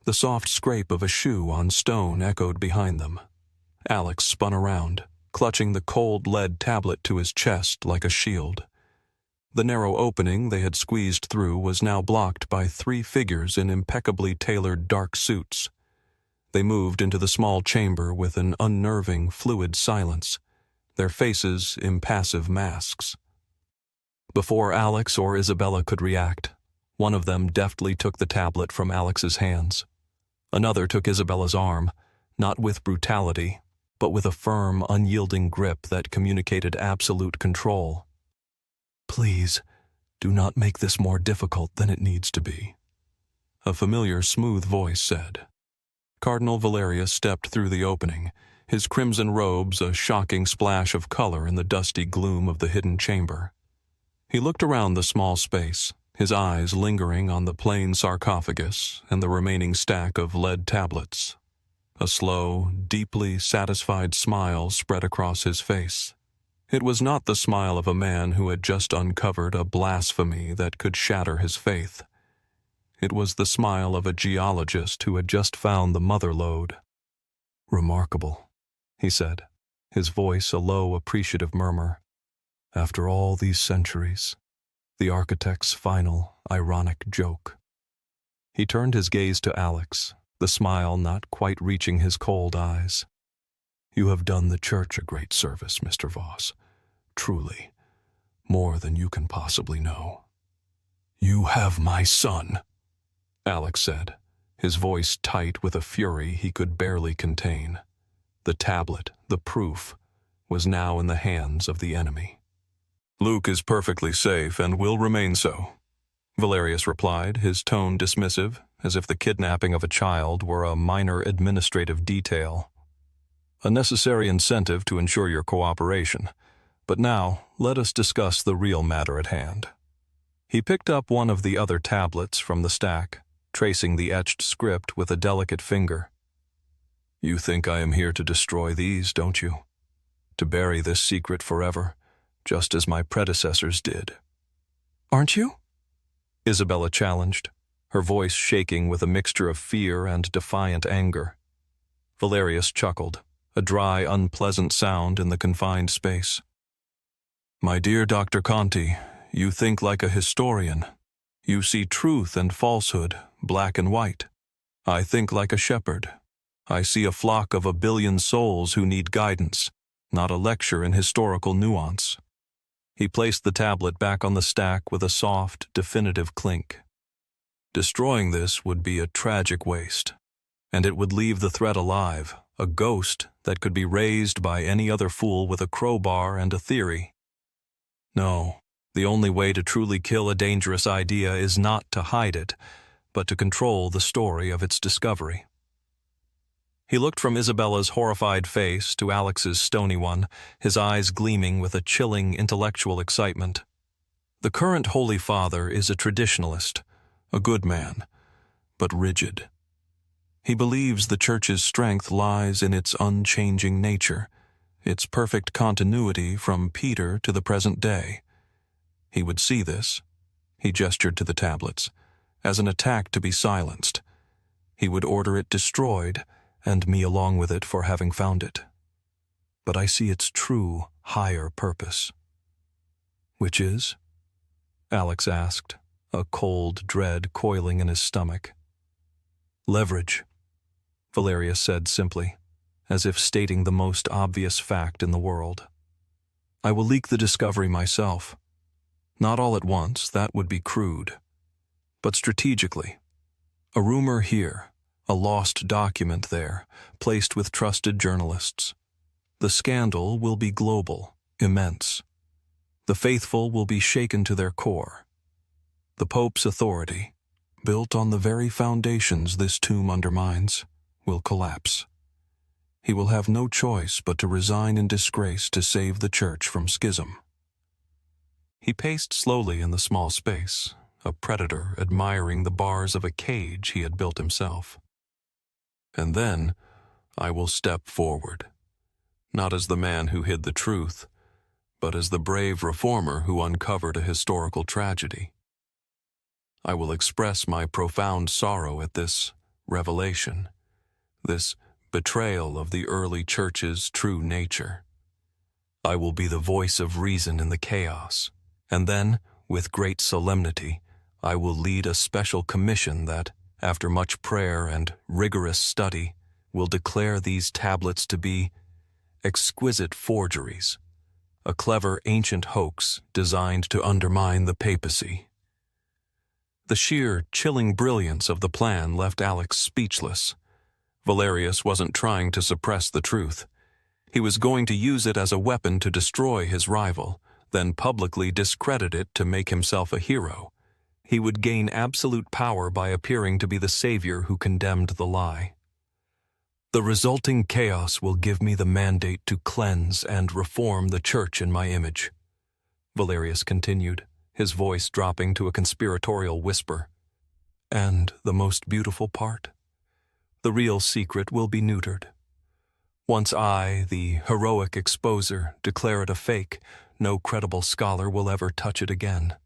The soft scrape of a shoe on stone echoed behind them. Alex spun around, clutching the cold lead tablet to his chest like a shield. The narrow opening they had squeezed through was now blocked by 3 figures in impeccably tailored dark suits. They moved into the small chamber with an unnerving, fluid silence, their faces impassive masks. Before Alex or Isabella could react, one of them deftly took the tablet from Alex's hands. Another took Isabella's arm, not with brutality, but with a firm, unyielding grip that communicated absolute control. "Please, do not make this more difficult than it needs to be," a familiar, smooth voice said. Cardinal Valerius stepped through the opening, his crimson robes a shocking splash of color in the dusty gloom of the hidden chamber. He looked around the small space, his eyes lingering on the plain sarcophagus and the remaining stack of lead tablets. A slow, deeply satisfied smile spread across his face. It was not the smile of a man who had just uncovered a blasphemy that could shatter his faith. It was the smile of a geologist who had just found the mother lode. "Remarkable," he said, his voice a low, appreciative murmur. "After all these centuries, the architect's final, ironic joke." He turned his gaze to Alex, the smile not quite reaching his cold eyes. "You have done the Church a great service, Mr. Voss. Truly, more than you can possibly know." "You have my son," Alex said, his voice tight with a fury he could barely contain. The tablet, the proof, was now in the hands of the enemy. "Luke is perfectly safe and will remain so," Valerius replied, his tone dismissive, as if the kidnapping of a child were a minor administrative detail. "A necessary incentive to ensure your cooperation. But now, let us discuss the real matter at hand." He picked up one of the other tablets from the stack, tracing the etched script with a delicate finger. "You think I am here to destroy these, don't you? To bury this secret forever, just as my predecessors did." "Aren't you?" Isabella challenged, her voice shaking with a mixture of fear and defiant anger. Valerius chuckled, a dry, unpleasant sound in the confined space. "My dear Dr. Conti, you think like a historian. You see truth and falsehood, black and white. I think like a shepherd. I see a flock of 1 billion souls who need guidance, not a lecture in historical nuance." He placed the tablet back on the stack with a soft, definitive clink. "Destroying this would be a tragic waste, and it would leave the threat alive, a ghost that could be raised by any other fool with a crowbar and a theory. No, the only way to truly kill a dangerous idea is not to hide it, but to control the story of its discovery." He looked from Isabella's horrified face to Alex's stony one, his eyes gleaming with a chilling intellectual excitement. The current Holy Father is a traditionalist, a good man, but rigid. He believes the Church's strength lies in its unchanging nature, its perfect continuity from Peter to the present day. He would see this, he gestured to the tablets, as an attack to be silenced. He would order it destroyed, and me along with it for having found it. But I see its true, higher purpose. Which is? Alex asked, a cold dread coiling in his stomach. Leverage, Valerius said simply, as if stating the most obvious fact in the world. I will leak the discovery myself. Not all at once, that would be crude. But strategically. A rumor here, a lost document there, placed with trusted journalists. The scandal will be global, immense. The faithful will be shaken to their core. The Pope's authority, built on the very foundations this tomb undermines, will collapse. He will have no choice but to resign in disgrace to save the Church from schism. He paced slowly in the small space, a predator admiring the bars of a cage he had built himself. And then I will step forward, not as the man who hid the truth, but as the brave reformer who uncovered a historical tragedy. I will express my profound sorrow at this revelation, this betrayal of the early Church's true nature. I will be the voice of reason in the chaos, and then, with great solemnity, I will lead a special commission that, after much prayer and rigorous study, will declare these tablets to be exquisite forgeries, a clever ancient hoax designed to undermine the papacy. The sheer, chilling brilliance of the plan left Alex speechless. Valerius wasn't trying to suppress the truth. He was going to use it as a weapon to destroy his rival, then publicly discredit it to make himself a hero. He would gain absolute power by appearing to be the savior who condemned the lie. The resulting chaos will give me the mandate to cleanse and reform the Church in my image, Valerius continued, his voice dropping to a conspiratorial whisper. And the most beautiful part? The real secret will be neutered. Once I, the heroic exposer, declare it a fake, no credible scholar will ever touch it again.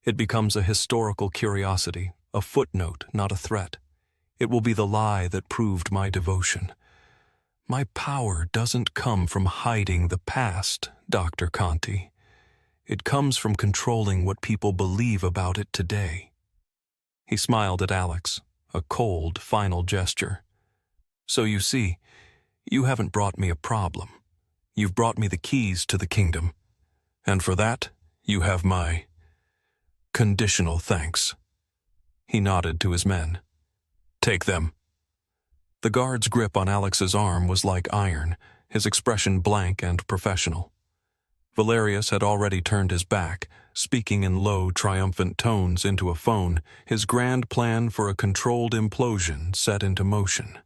It becomes a historical curiosity, a footnote, not a threat. It will be the lie that proved my devotion. My power doesn't come from hiding the past, Dr. Conti. It comes from controlling what people believe about it today. He smiled at Alex, a cold, final gesture. So you see, you haven't brought me a problem. You've brought me the keys to the kingdom. And for that, you have my conditional thanks. He nodded to his men. Take them. The guard's grip on Alex's arm was like iron, his expression blank and professional. Valerius had already turned his back, speaking in low, triumphant tones into a phone, his grand plan for a controlled implosion set into motion.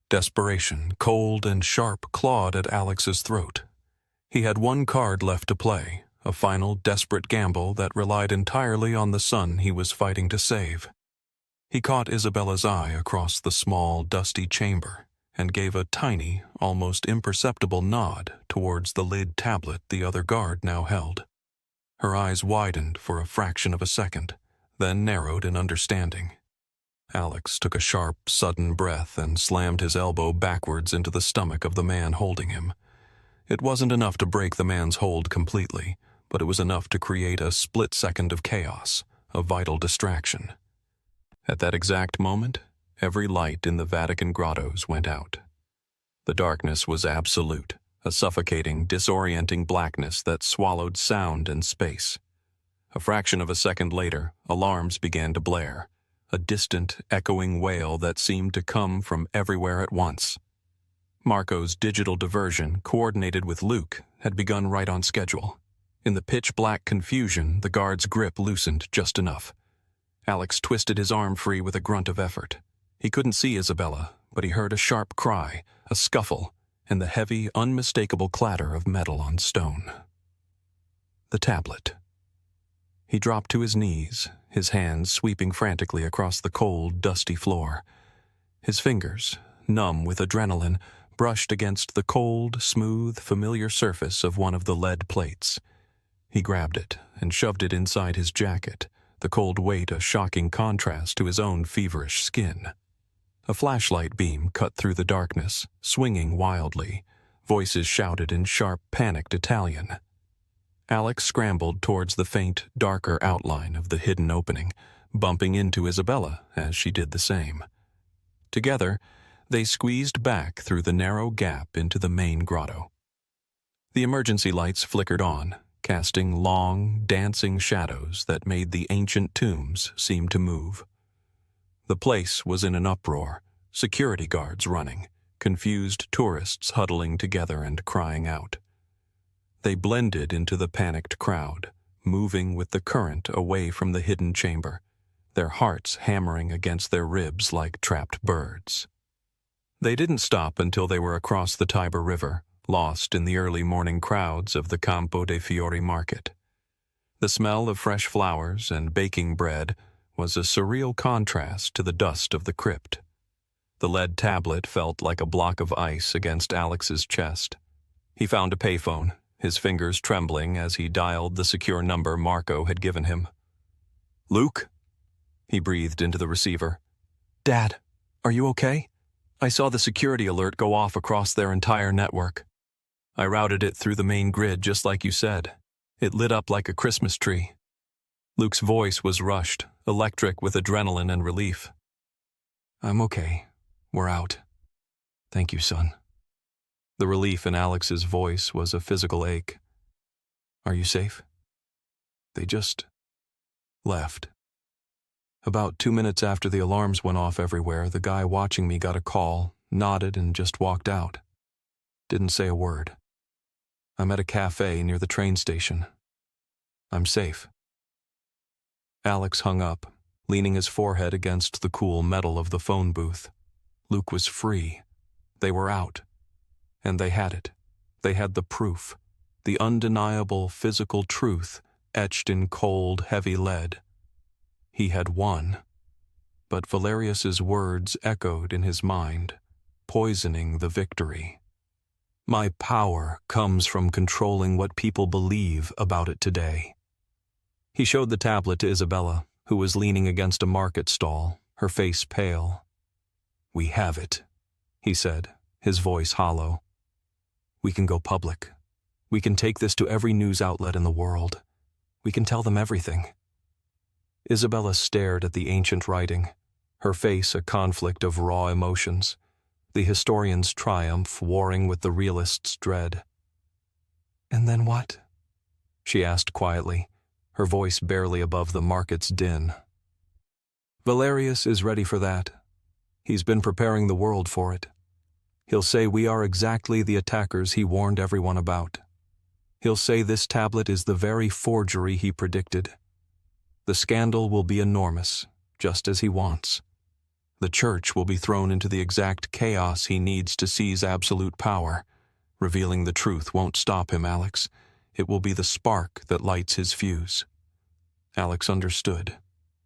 Desperation, cold and sharp, clawed at Alex's throat. He had one card left to play, a final desperate gamble that relied entirely on the son he was fighting to save. He caught Isabella's eye across the small, dusty chamber and gave a tiny, almost imperceptible nod towards the lid tablet the other guard now held. Her eyes widened for a fraction of a second, then narrowed in understanding. Alex took a sharp, sudden breath and slammed his elbow backwards into the stomach of the man holding him. It wasn't enough to break the man's hold completely, but it was enough to create a split second of chaos, a vital distraction. At that exact moment, every light in the Vatican grottos went out. The darkness was absolute, a suffocating, disorienting blackness that swallowed sound and space. A fraction of a second later, alarms began to blare, a distant, echoing wail that seemed to come from everywhere at once. Marco's digital diversion, coordinated with Luke, had begun right on schedule. In the pitch-black confusion, the guard's grip loosened just enough. Alex twisted his arm free with a grunt of effort. He couldn't see Isabella, but he heard a sharp cry, a scuffle, and the heavy, unmistakable clatter of metal on stone. The tablet. He dropped to his knees, his hands sweeping frantically across the cold, dusty floor. His fingers, numb with adrenaline, brushed against the cold, smooth, familiar surface of one of the lead plates. He grabbed it and shoved it inside his jacket, the cold weight a shocking contrast to his own feverish skin. A flashlight beam cut through the darkness, swinging wildly. Voices shouted in sharp, panicked Italian. Alex scrambled towards the faint, darker outline of the hidden opening, bumping into Isabella as she did the same. Together, they squeezed back through the narrow gap into the main grotto. The emergency lights flickered on, casting long, dancing shadows that made the ancient tombs seem to move. The place was in an uproar, security guards running, confused tourists huddling together and crying out. They blended into the panicked crowd, moving with the current away from the hidden chamber, their hearts hammering against their ribs like trapped birds. They didn't stop until they were across the Tiber River, lost in the early morning crowds of the Campo dei Fiori market. The smell of fresh flowers and baking bread was a surreal contrast to the dust of the crypt. The lead tablet felt like a block of ice against Alex's chest. He found a payphone, his fingers trembling as he dialed the secure number Marco had given him. "Luke?" He breathed into the receiver. "Dad, are you okay? I saw the security alert go off across their entire network. I routed it through the main grid just like you said. It lit up like a Christmas tree." Luke's voice was rushed, electric with adrenaline and relief. "I'm okay. We're out. Thank you, son." The relief in Alex's voice was a physical ache. "Are you safe?" "They just left. About 2 minutes after the alarms went off everywhere, the guy watching me got a call, nodded, and just walked out. Didn't say a word. I'm at a cafe near the train station. I'm safe." Alex hung up, leaning his forehead against the cool metal of the phone booth. Luke was free. They were out. And they had it. They had the proof, the undeniable physical truth etched in cold, heavy lead. He had won. But Valerius's words echoed in his mind, poisoning the victory. "My power comes from controlling what people believe about it today." He showed the tablet to Isabella, who was leaning against a market stall, her face pale. "We have it," he said, his voice hollow. "We can go public. We can take this to every news outlet in the world. We can tell them everything." Isabella stared at the ancient writing, her face a conflict of raw emotions, the historian's triumph warring with the realist's dread. "And then what?" she asked quietly, her voice barely above the market's din. "Valerius is ready for that. He's been preparing the world for it. He'll say we are exactly the attackers he warned everyone about. He'll say this tablet is the very forgery he predicted. The scandal will be enormous, just as he wants. The church will be thrown into the exact chaos he needs to seize absolute power. Revealing the truth won't stop him, Alex. It will be the spark that lights his fuse." Alex understood.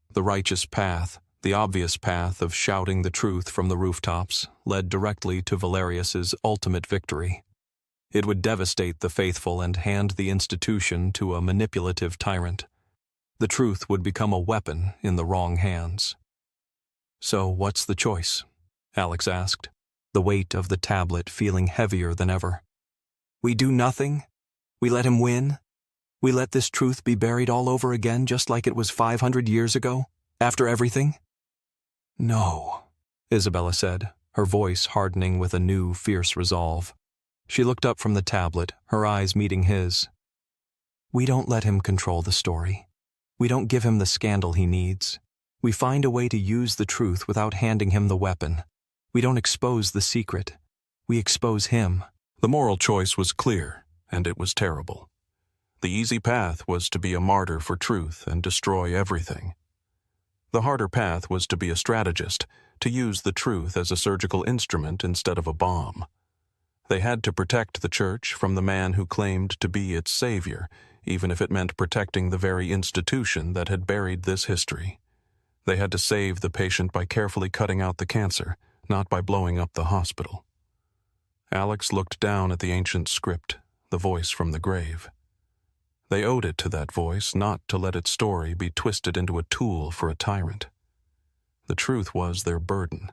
The righteous path, the obvious path of shouting the truth from the rooftops, led directly to Valerius's ultimate victory. It would devastate the faithful and hand the institution to a manipulative tyrant. The truth would become a weapon in the wrong hands. "So what's the choice?" Alex asked, the weight of the tablet feeling heavier than ever. "We do nothing? We let him win? We let this truth be buried all over again just like it was 500 years ago, after everything?" "No," Isabella said, her voice hardening with a new, fierce resolve. She looked up from the tablet, her eyes meeting his. "We don't let him control the story. We don't give him the scandal he needs. We find a way to use the truth without handing him the weapon. We don't expose the secret. We expose him." The moral choice was clear, and it was terrible. The easy path was to be a martyr for truth and destroy everything. The harder path was to be a strategist, to use the truth as a surgical instrument instead of a bomb. They had to protect the church from the man who claimed to be its savior, even if it meant protecting the very institution that had buried this history. They had to save the patient by carefully cutting out the cancer, not by blowing up the hospital. Alex looked down at the ancient script, the voice from the grave. They owed it to that voice not to let its story be twisted into a tool for a tyrant. The truth was their burden,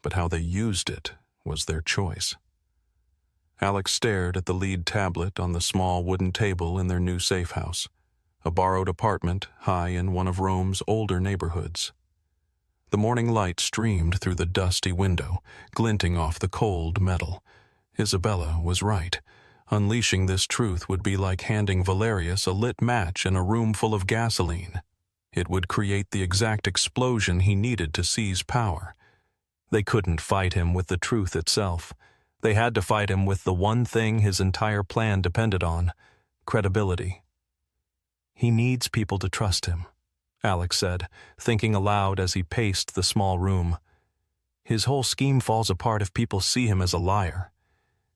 but how they used it was their choice. Alex stared at the lead tablet on the small wooden table in their new safe house, a borrowed apartment high in one of Rome's older neighborhoods. The morning light streamed through the dusty window, glinting off the cold metal. Isabella was right. Unleashing this truth would be like handing Valerius a lit match in a room full of gasoline. It would create the exact explosion he needed to seize power. They couldn't fight him with the truth itself. They had to fight him with the one thing his entire plan depended on: credibility. He needs people to trust him, Alex said, thinking aloud as he paced the small room. His whole scheme falls apart if people see him as a liar.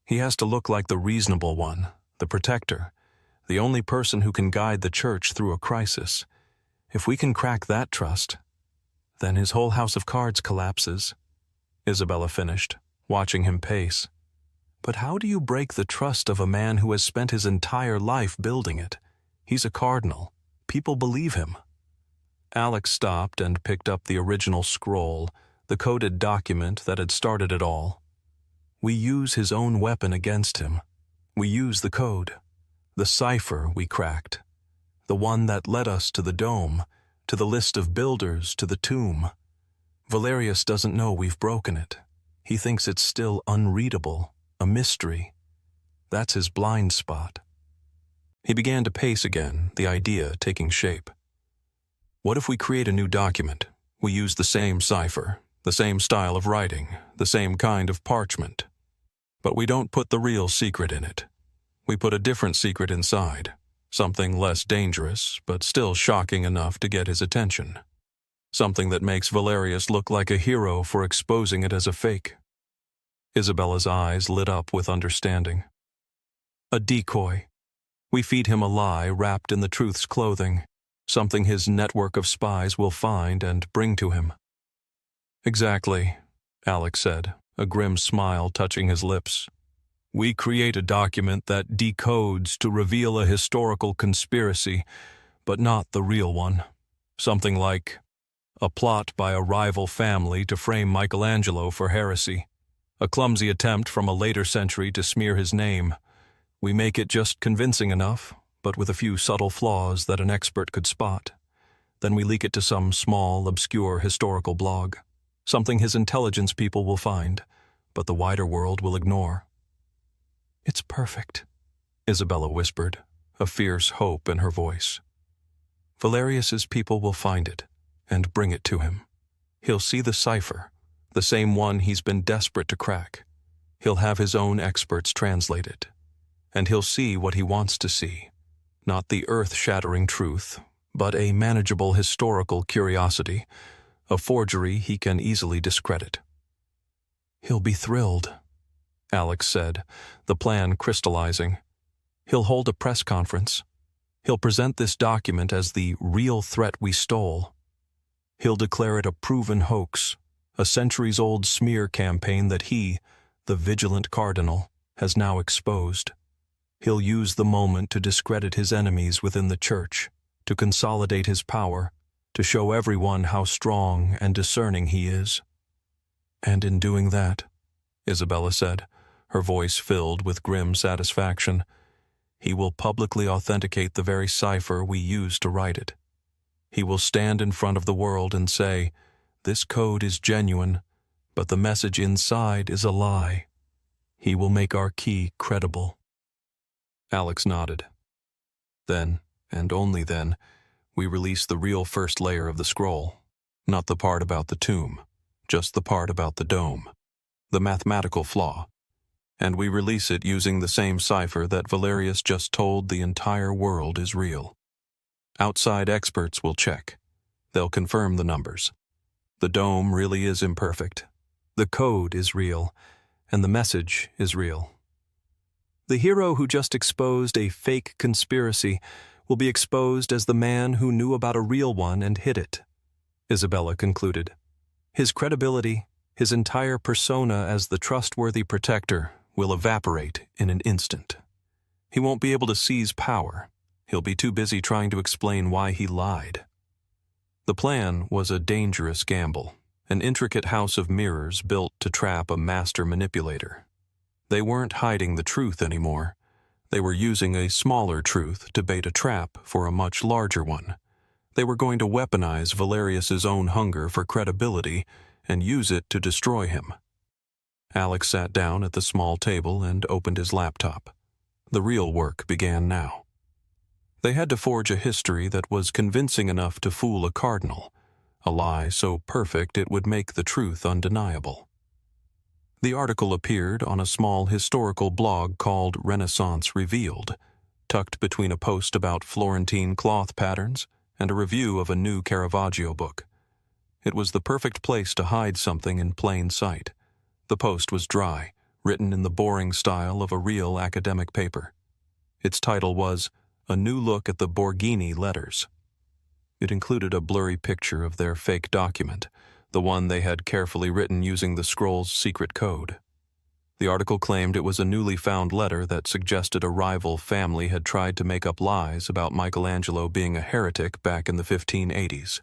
He has to look like the reasonable one, the protector, the only person who can guide the church through a crisis. If we can crack that trust, then his whole house of cards collapses, Isabella finished, watching him pace. But how do you break the trust of a man who has spent his entire life building it? He's a cardinal. People believe him. Alex stopped and picked up the original scroll, the coded document that had started it all. We use his own weapon against him. We use the code, the cipher we cracked, the one that led us to the dome, to the list of builders, to the tomb. Valerius doesn't know we've broken it. He thinks it's still unreadable, a mystery. That's his blind spot. He began to pace again, the idea taking shape. What if we create a new document? We use the same cipher, the same style of writing, the same kind of parchment. But we don't put the real secret in it. We put a different secret inside, something less dangerous, but still shocking enough to get his attention. Something that makes Valerius look like a hero for exposing it as a fake. Isabella's eyes lit up with understanding. A decoy. We feed him a lie wrapped in the truth's clothing, something his network of spies will find and bring to him. Exactly, Alex said, a grim smile touching his lips. We create a document that decodes to reveal a historical conspiracy, but not the real one. Something like a plot by a rival family to frame Michelangelo for heresy, a clumsy attempt from a later century to smear his name. We make it just convincing enough, but with a few subtle flaws that an expert could spot. Then we leak it to some small, obscure historical blog, something his intelligence people will find, but the wider world will ignore. It's perfect, Isabella whispered, a fierce hope in her voice. Valerius's people will find it and bring it to him. He'll see the cipher, the same one he's been desperate to crack. He'll have his own experts translate it, and he'll see what he wants to see. Not the earth-shattering truth, but a manageable historical curiosity, a forgery he can easily discredit. He'll be thrilled, Alex said, the plan crystallizing. He'll hold a press conference. He'll present this document as the real threat we stole. He'll declare it a proven hoax, a centuries-old smear campaign that he, the vigilant Cardinal, has now exposed. He'll use the moment to discredit his enemies within the church, to consolidate his power, to show everyone how strong and discerning he is. And in doing that, Isabella said, her voice filled with grim satisfaction, he will publicly authenticate the very cipher we used to write it. He will stand in front of the world and say, this code is genuine, but the message inside is a lie. He will make our key credible. Alex nodded. Then, and only then, we release the real first layer of the scroll, not the part about the tomb, just the part about the dome, the mathematical flaw, and we release it using the same cipher that Valerius just told the entire world is real. Outside experts will check. They'll confirm the numbers. The dome really is imperfect. The code is real, and the message is real. The hero who just exposed a fake conspiracy will be exposed as the man who knew about a real one and hid it, Isabella concluded. His credibility, his entire persona as the trustworthy protector, will evaporate in an instant. He won't be able to seize power. He'll be too busy trying to explain why he lied. The plan was a dangerous gamble, an intricate house of mirrors built to trap a master manipulator. They weren't hiding the truth anymore. They were using a smaller truth to bait a trap for a much larger one. They were going to weaponize Valerius's own hunger for credibility and use it to destroy him. Alex sat down at the small table and opened his laptop. The real work began now. They had to forge a history that was convincing enough to fool a cardinal, a lie so perfect it would make the truth undeniable. The article appeared on a small historical blog called Renaissance Revealed, tucked between a post about Florentine cloth patterns and a review of a new Caravaggio book. It was the perfect place to hide something in plain sight. The post was dry, written in the boring style of a real academic paper. Its title was A New Look at the Borghini Letters. It included a blurry picture of their fake document, the one they had carefully written using the scroll's secret code. The article claimed it was a newly found letter that suggested a rival family had tried to make up lies about Michelangelo being a heretic back in the 1580s.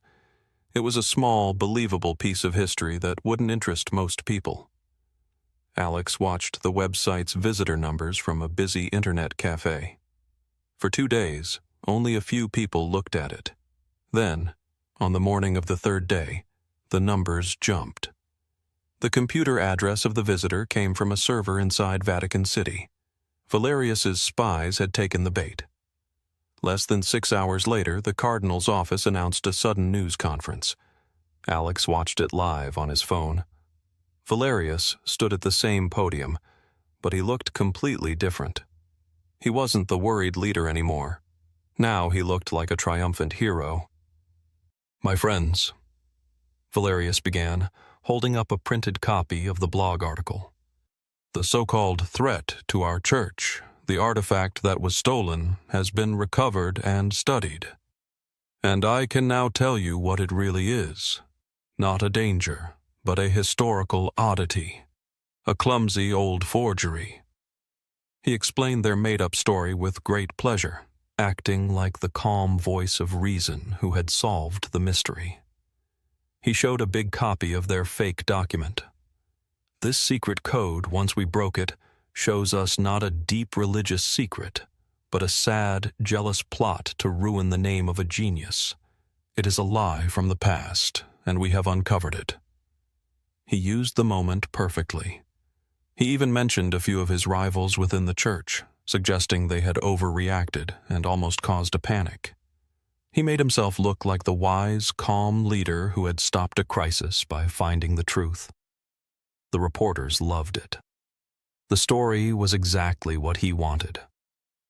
It was a small, believable piece of history that wouldn't interest most people. Alex watched the website's visitor numbers from a busy internet cafe. For 2 days, only a few people looked at it. Then, on the morning of the third day, the numbers jumped. The computer address of the visitor came from a server inside Vatican City. Valerius's spies had taken the bait. Less than 6 hours later, the Cardinal's office announced a sudden news conference. Alex watched it live on his phone. Valerius stood at the same podium, but he looked completely different. He wasn't the worried leader anymore. Now he looked like a triumphant hero. "My friends," Valerius began, holding up a printed copy of the blog article. "The so-called threat to our church, the artifact that was stolen, has been recovered and studied. And I can now tell you what it really is. Not a danger, but a historical oddity. A clumsy old forgery." He explained their made-up story with great pleasure, acting like the calm voice of reason who had solved the mystery. He showed a big copy of their fake document. "This secret code, once we broke it, shows us not a deep religious secret, but a sad, jealous plot to ruin the name of a genius. It is a lie from the past, and we have uncovered it." He used the moment perfectly. He even mentioned a few of his rivals within the church, suggesting they had overreacted and almost caused a panic. He made himself look like the wise, calm leader who had stopped a crisis by finding the truth. The reporters loved it. The story was exactly what he wanted.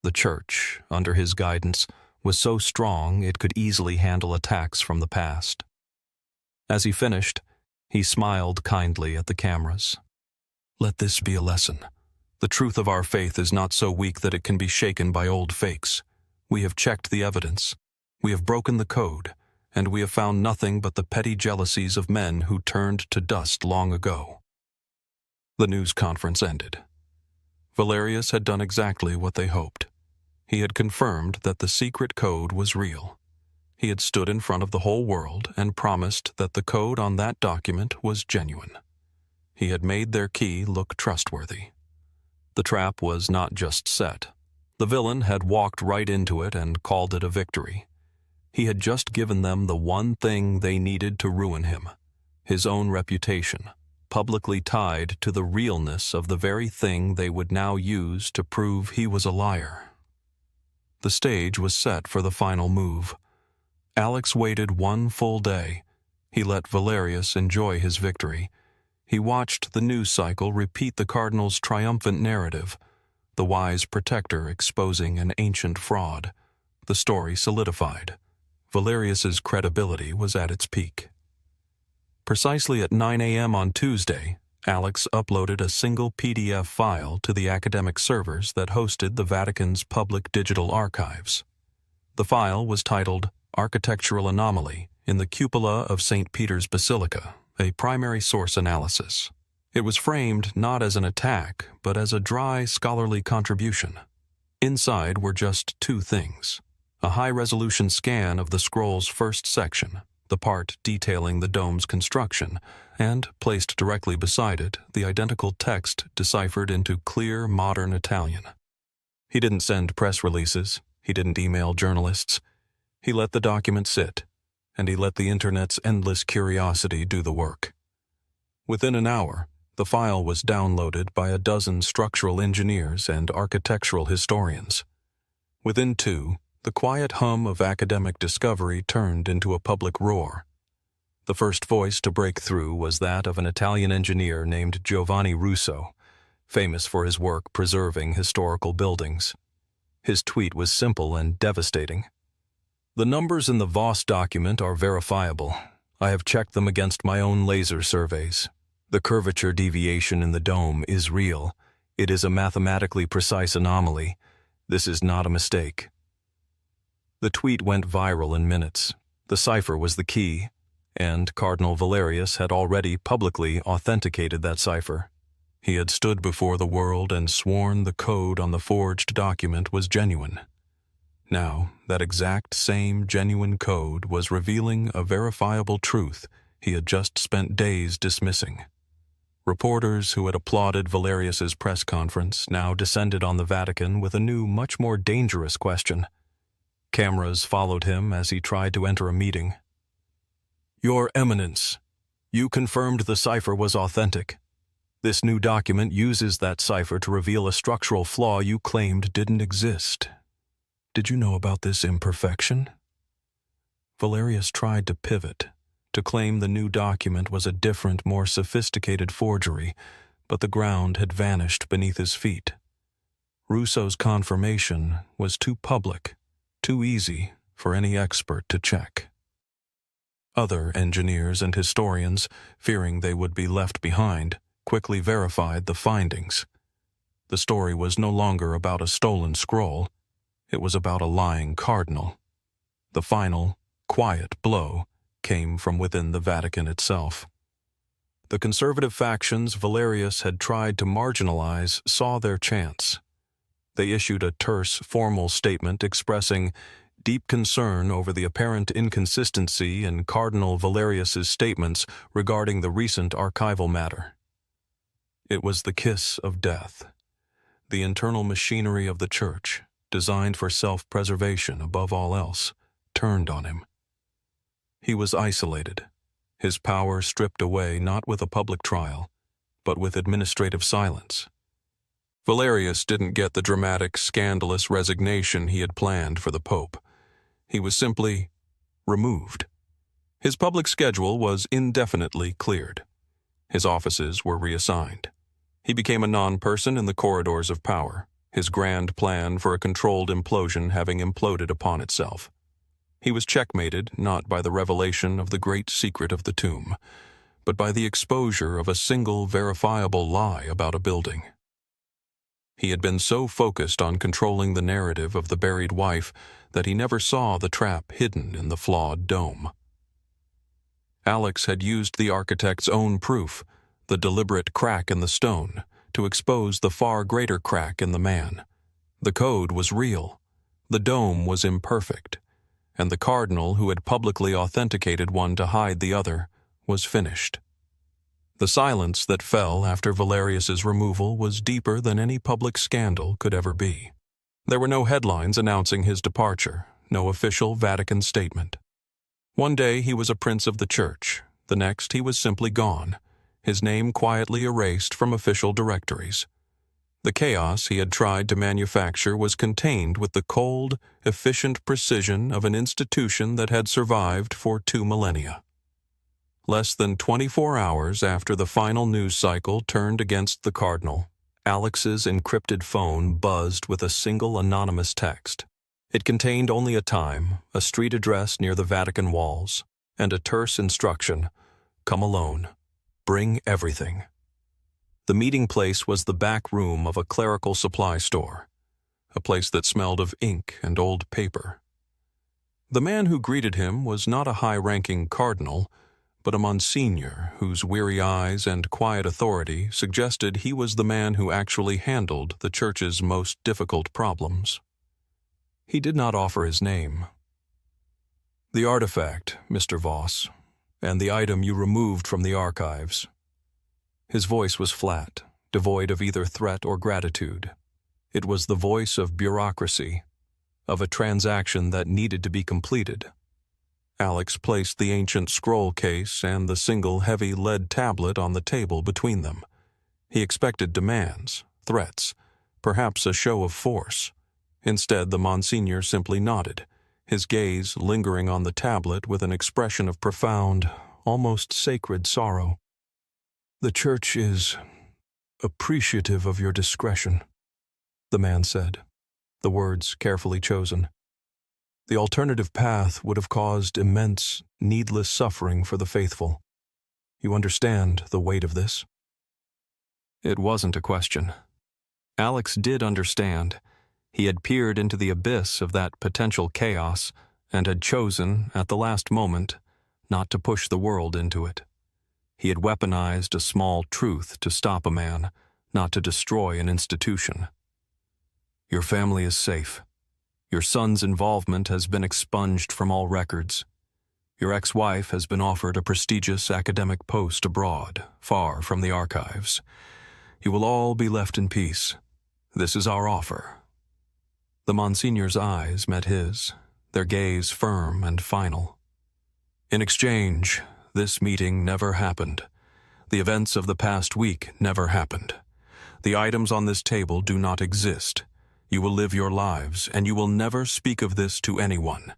The church, under his guidance, was so strong it could easily handle attacks from the past. As he finished, he smiled kindly at the cameras. "Let this be a lesson. The truth of our faith is not so weak that it can be shaken by old fakes. We have checked the evidence. We have broken the code, and we have found nothing but the petty jealousies of men who turned to dust long ago." The news conference ended. Valerius had done exactly what they hoped. He had confirmed that the secret code was real. He had stood in front of the whole world and promised that the code on that document was genuine. He had made their key look trustworthy. The trap was not just set. The villain had walked right into it and called it a victory. He had just given them the one thing they needed to ruin him, his own reputation, publicly tied to the realness of the very thing they would now use to prove he was a liar. The stage was set for the final move. Alex waited 1 full day. He let Valerius enjoy his victory. He watched the news cycle repeat the Cardinal's triumphant narrative, the wise protector exposing an ancient fraud. The story solidified. Valerius's credibility was at its peak. Precisely at 9 a.m. on Tuesday, Alex uploaded a single PDF file to the academic servers that hosted the Vatican's public digital archives. The file was titled Architectural Anomaly in the Cupola of St. Peter's Basilica, a primary source analysis. It was framed not as an attack, but as a dry, scholarly contribution. Inside were just two things: a high-resolution scan of the scroll's first section, the part detailing the dome's construction, and, placed directly beside it, the identical text deciphered into clear, modern Italian. He didn't send press releases. He didn't email journalists. He let the document sit, and he let the Internet's endless curiosity do the work. Within an hour, the file was downloaded by a dozen structural engineers and architectural historians. Within 2, the quiet hum of academic discovery turned into a public roar. The first voice to break through was that of an Italian engineer named Giovanni Russo, famous for his work preserving historical buildings. His tweet was simple and devastating. "The numbers in the Voss document are verifiable. I have checked them against my own laser surveys. The curvature deviation in the dome is real. It is a mathematically precise anomaly. This is not a mistake." The tweet went viral in minutes. The cipher was the key, and Cardinal Valerius had already publicly authenticated that cipher. He had stood before the world and sworn the code on the forged document was genuine. Now, that exact same genuine code was revealing a verifiable truth he had just spent days dismissing. Reporters who had applauded Valerius's press conference now descended on the Vatican with a new, much more dangerous question. Cameras followed him as he tried to enter a meeting. "Your Eminence, you confirmed the cipher was authentic. This new document uses that cipher to reveal a structural flaw you claimed didn't exist. Did you know about this imperfection?" Valerius tried to pivot, to claim the new document was a different, more sophisticated forgery, but the ground had vanished beneath his feet. Russo's confirmation was too public, too easy for any expert to check. Other engineers and historians, fearing they would be left behind, quickly verified the findings. The story was no longer about a stolen scroll. It was about a lying cardinal. The final, quiet blow came from within the Vatican itself. The conservative factions Valerius had tried to marginalize saw their chance. They issued a terse, formal statement expressing deep concern over the apparent inconsistency in Cardinal Valerius's statements regarding the recent archival matter. It was the kiss of death. The internal machinery of the Church, designed for self-preservation above all else, turned on him. He was isolated, his power stripped away not with a public trial, but with administrative silence. Valerius didn't get the dramatic, scandalous resignation he had planned for the Pope. He was simply removed. His public schedule was indefinitely cleared. His offices were reassigned. He became a non-person in the corridors of power, his grand plan for a controlled implosion having imploded upon itself. He was checkmated not by the revelation of the great secret of the tomb, but by the exposure of a single verifiable lie about a building. He had been so focused on controlling the narrative of the buried wife that he never saw the trap hidden in the flawed dome. Alex had used the architect's own proof, the deliberate crack in the stone, to expose the far greater crack in the man. The code was real, the dome was imperfect, and the cardinal who had publicly authenticated one to hide the other was finished. The silence that fell after Valerius's removal was deeper than any public scandal could ever be. There were no headlines announcing his departure, no official Vatican statement. One day he was a prince of the Church, the next he was simply gone, his name quietly erased from official directories. The chaos he had tried to manufacture was contained with the cold, efficient precision of an institution that had survived for 2 millennia. Less than 24 hours after the final news cycle turned against the Cardinal, Alex's encrypted phone buzzed with a single anonymous text. It contained only a time, a street address near the Vatican walls, and a terse instruction: come alone. Bring everything. The meeting place was the back room of a clerical supply store, a place that smelled of ink and old paper. The man who greeted him was not a high-ranking cardinal, but a monsignor whose weary eyes and quiet authority suggested he was the man who actually handled the church's most difficult problems. He did not offer his name. "The artifact, Mr. Voss, and the item you removed from the archives." His voice was flat, devoid of either threat or gratitude. It was the voice of bureaucracy, of a transaction that needed to be completed. Alex placed the ancient scroll case and the single heavy lead tablet on the table between them. He expected demands, threats, perhaps a show of force. Instead, the Monsignor simply nodded, his gaze lingering on the tablet with an expression of profound, almost sacred sorrow. "The Church is appreciative of your discretion," the man said, the words carefully chosen. "The alternative path would have caused immense, needless suffering for the faithful. You understand the weight of this?" It wasn't a question. Alex did understand. He had peered into the abyss of that potential chaos and had chosen, at the last moment, not to push the world into it. He had weaponized a small truth to stop a man, not to destroy an institution. "Your family is safe. Your son's involvement has been expunged from all records. Your ex-wife has been offered a prestigious academic post abroad, far from the archives. You will all be left in peace. This is our offer." The Monsignor's eyes met his, their gaze firm and final. "In exchange, this meeting never happened. The events of the past week never happened. The items on this table do not exist. You will live your lives, and you will never speak of this to anyone.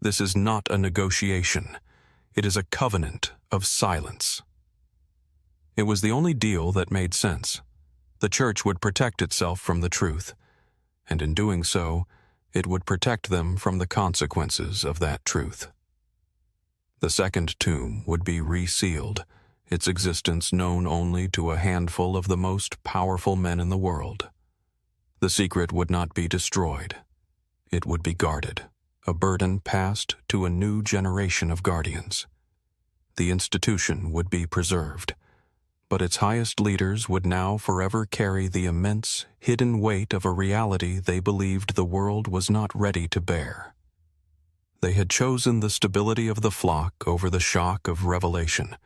This is not a negotiation. It is a covenant of silence." It was the only deal that made sense. The Church would protect itself from the truth, and in doing so, it would protect them from the consequences of that truth. The second tomb would be resealed, its existence known only to a handful of the most powerful men in the world. The secret would not be destroyed. It would be guarded, a burden passed to a new generation of guardians. The institution would be preserved, but its highest leaders would now forever carry the immense, hidden weight of a reality they believed the world was not ready to bear. They had chosen the stability of the flock over the shock of revelation,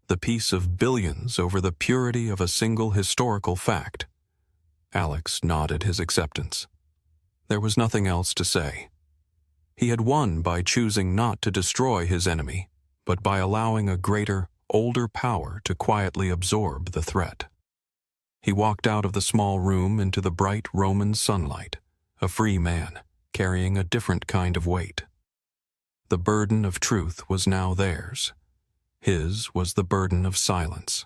the peace of billions over the purity of a single historical fact. Alex nodded his acceptance. There was nothing else to say. He had won by choosing not to destroy his enemy, but by allowing a greater, older power to quietly absorb the threat. He walked out of the small room into the bright Roman sunlight, a free man, carrying a different kind of weight. The burden of truth was now theirs. His was the burden of silence.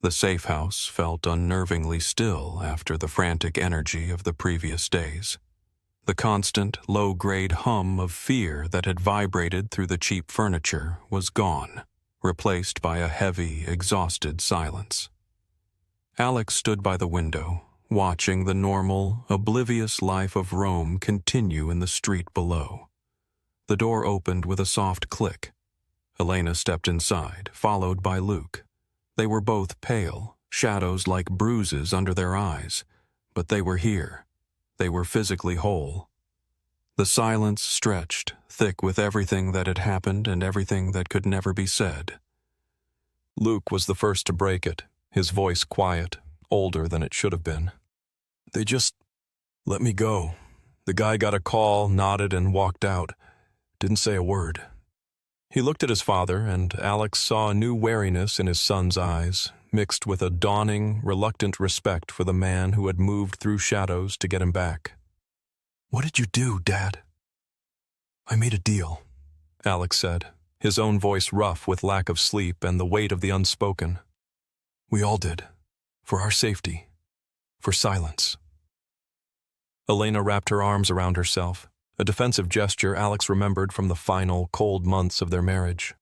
The safe house felt unnervingly still after the frantic energy of the previous days. The constant, low-grade hum of fear that had vibrated through the cheap furniture was gone, replaced by a heavy, exhausted silence. Alex stood by the window, watching the normal, oblivious life of Rome continue in the street below. The door opened with a soft click. Elena stepped inside, followed by Luke. They were both pale, shadows like bruises under their eyes, but they were here. They were physically whole. The silence stretched, thick with everything that had happened and everything that could never be said. Luke was the first to break it, his voice quiet, older than it should have been. "They just let me go." The guy got a call, nodded, and walked out. Didn't say a word. He looked at his father, and Alex saw a new wariness in his son's eyes, mixed with a dawning, reluctant respect for the man who had moved through shadows to get him back. "What did you do, Dad?" "I made a deal," Alex said, his own voice rough with lack of sleep and the weight of the unspoken. "We all did. For our safety. For silence." Elena wrapped her arms around herself, a defensive gesture Alex remembered from the final, cold months of their marriage.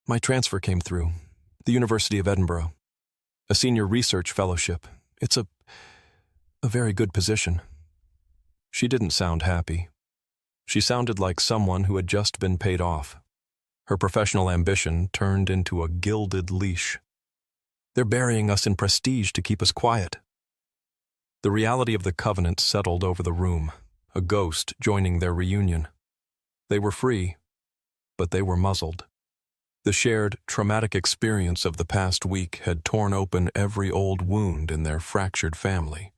My transfer came through. The University of Edinburgh. A senior research fellowship. It's a very good position. She didn't sound happy. She sounded like someone who had just been paid off. Her professional ambition turned into a gilded leash. They're burying us in prestige to keep us quiet. The reality of the covenant settled over the room, a ghost joining their reunion. They were free, but they were muzzled. The shared, traumatic experience of the past week had torn open every old wound in their fractured family.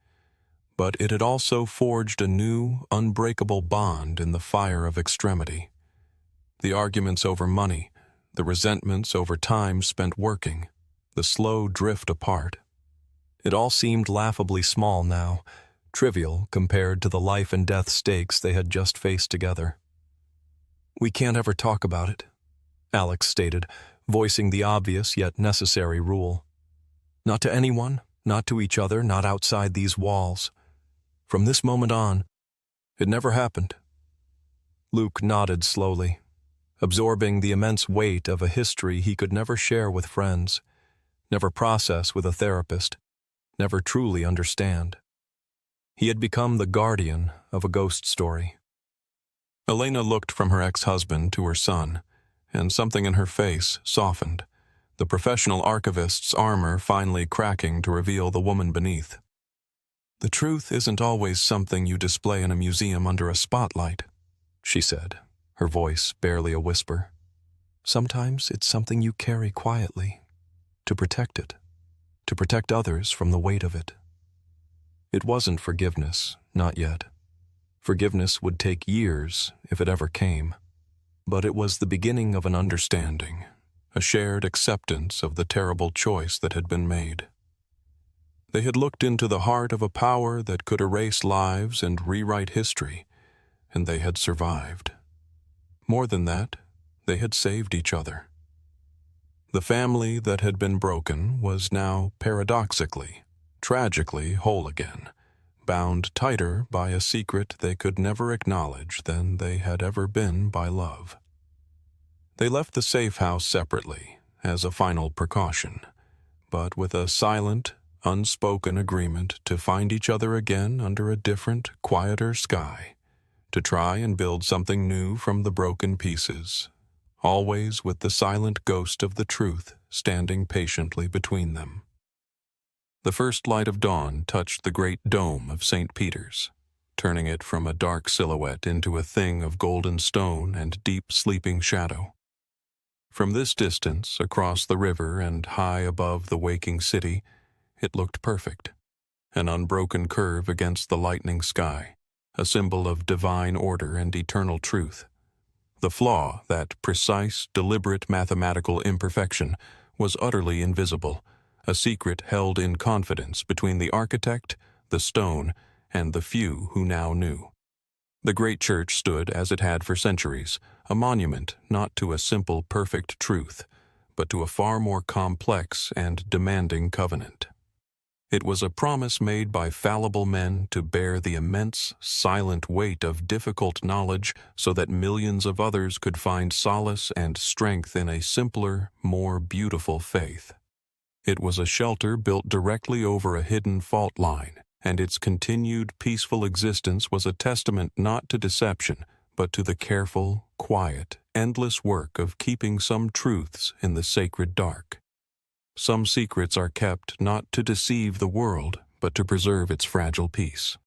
But it had also forged a new, unbreakable bond in the fire of extremity. The arguments over money, the resentments over time spent working, the slow drift apart. It all seemed laughably small now, trivial compared to the life and death stakes they had just faced together. We can't ever talk about it, Alex stated, voicing the obvious yet necessary rule. Not to anyone, not to each other, not outside these walls. From this moment on, it never happened. Luke nodded slowly, absorbing the immense weight of a history he could never share with friends, never process with a therapist, never truly understand. He had become the guardian of a ghost story. Elena looked from her ex-husband to her son, and something in her face softened, the professional archivist's armor finally cracking to reveal the woman beneath. The truth isn't always something you display in a museum under a spotlight, she said, her voice barely a whisper. Sometimes it's something you carry quietly, to protect it, to protect others from the weight of it. It wasn't forgiveness, not yet. Forgiveness would take years, if it ever came. But it was the beginning of an understanding, a shared acceptance of the terrible choice that had been made. They had looked into the heart of a power that could erase lives and rewrite history, and they had survived. More than that, they had saved each other. The family that had been broken was now paradoxically, tragically whole again, bound tighter by a secret they could never acknowledge than they had ever been by love. They left the safe house separately, as a final precaution, but with a silent, unspoken agreement to find each other again under a different, quieter sky, to try and build something new from the broken pieces, always with the silent ghost of the truth standing patiently between them. The first light of dawn touched the great dome of St. Peter's, turning it from a dark silhouette into a thing of golden stone and deep sleeping shadow. From this distance, across the river and high above the waking city, it looked perfect, an unbroken curve against the lightening sky, a symbol of divine order and eternal truth. The flaw, that precise, deliberate mathematical imperfection, was utterly invisible, a secret held in confidence between the architect, the stone, and the few who now knew. The great church stood as it had for centuries, a monument not to a simple, perfect truth, but to a far more complex and demanding covenant. It was a promise made by fallible men to bear the immense, silent weight of difficult knowledge so that millions of others could find solace and strength in a simpler, more beautiful faith. It was a shelter built directly over a hidden fault line, and its continued peaceful existence was a testament not to deception, but to the careful, quiet, endless work of keeping some truths in the sacred dark. Some secrets are kept not to deceive the world, but to preserve its fragile peace.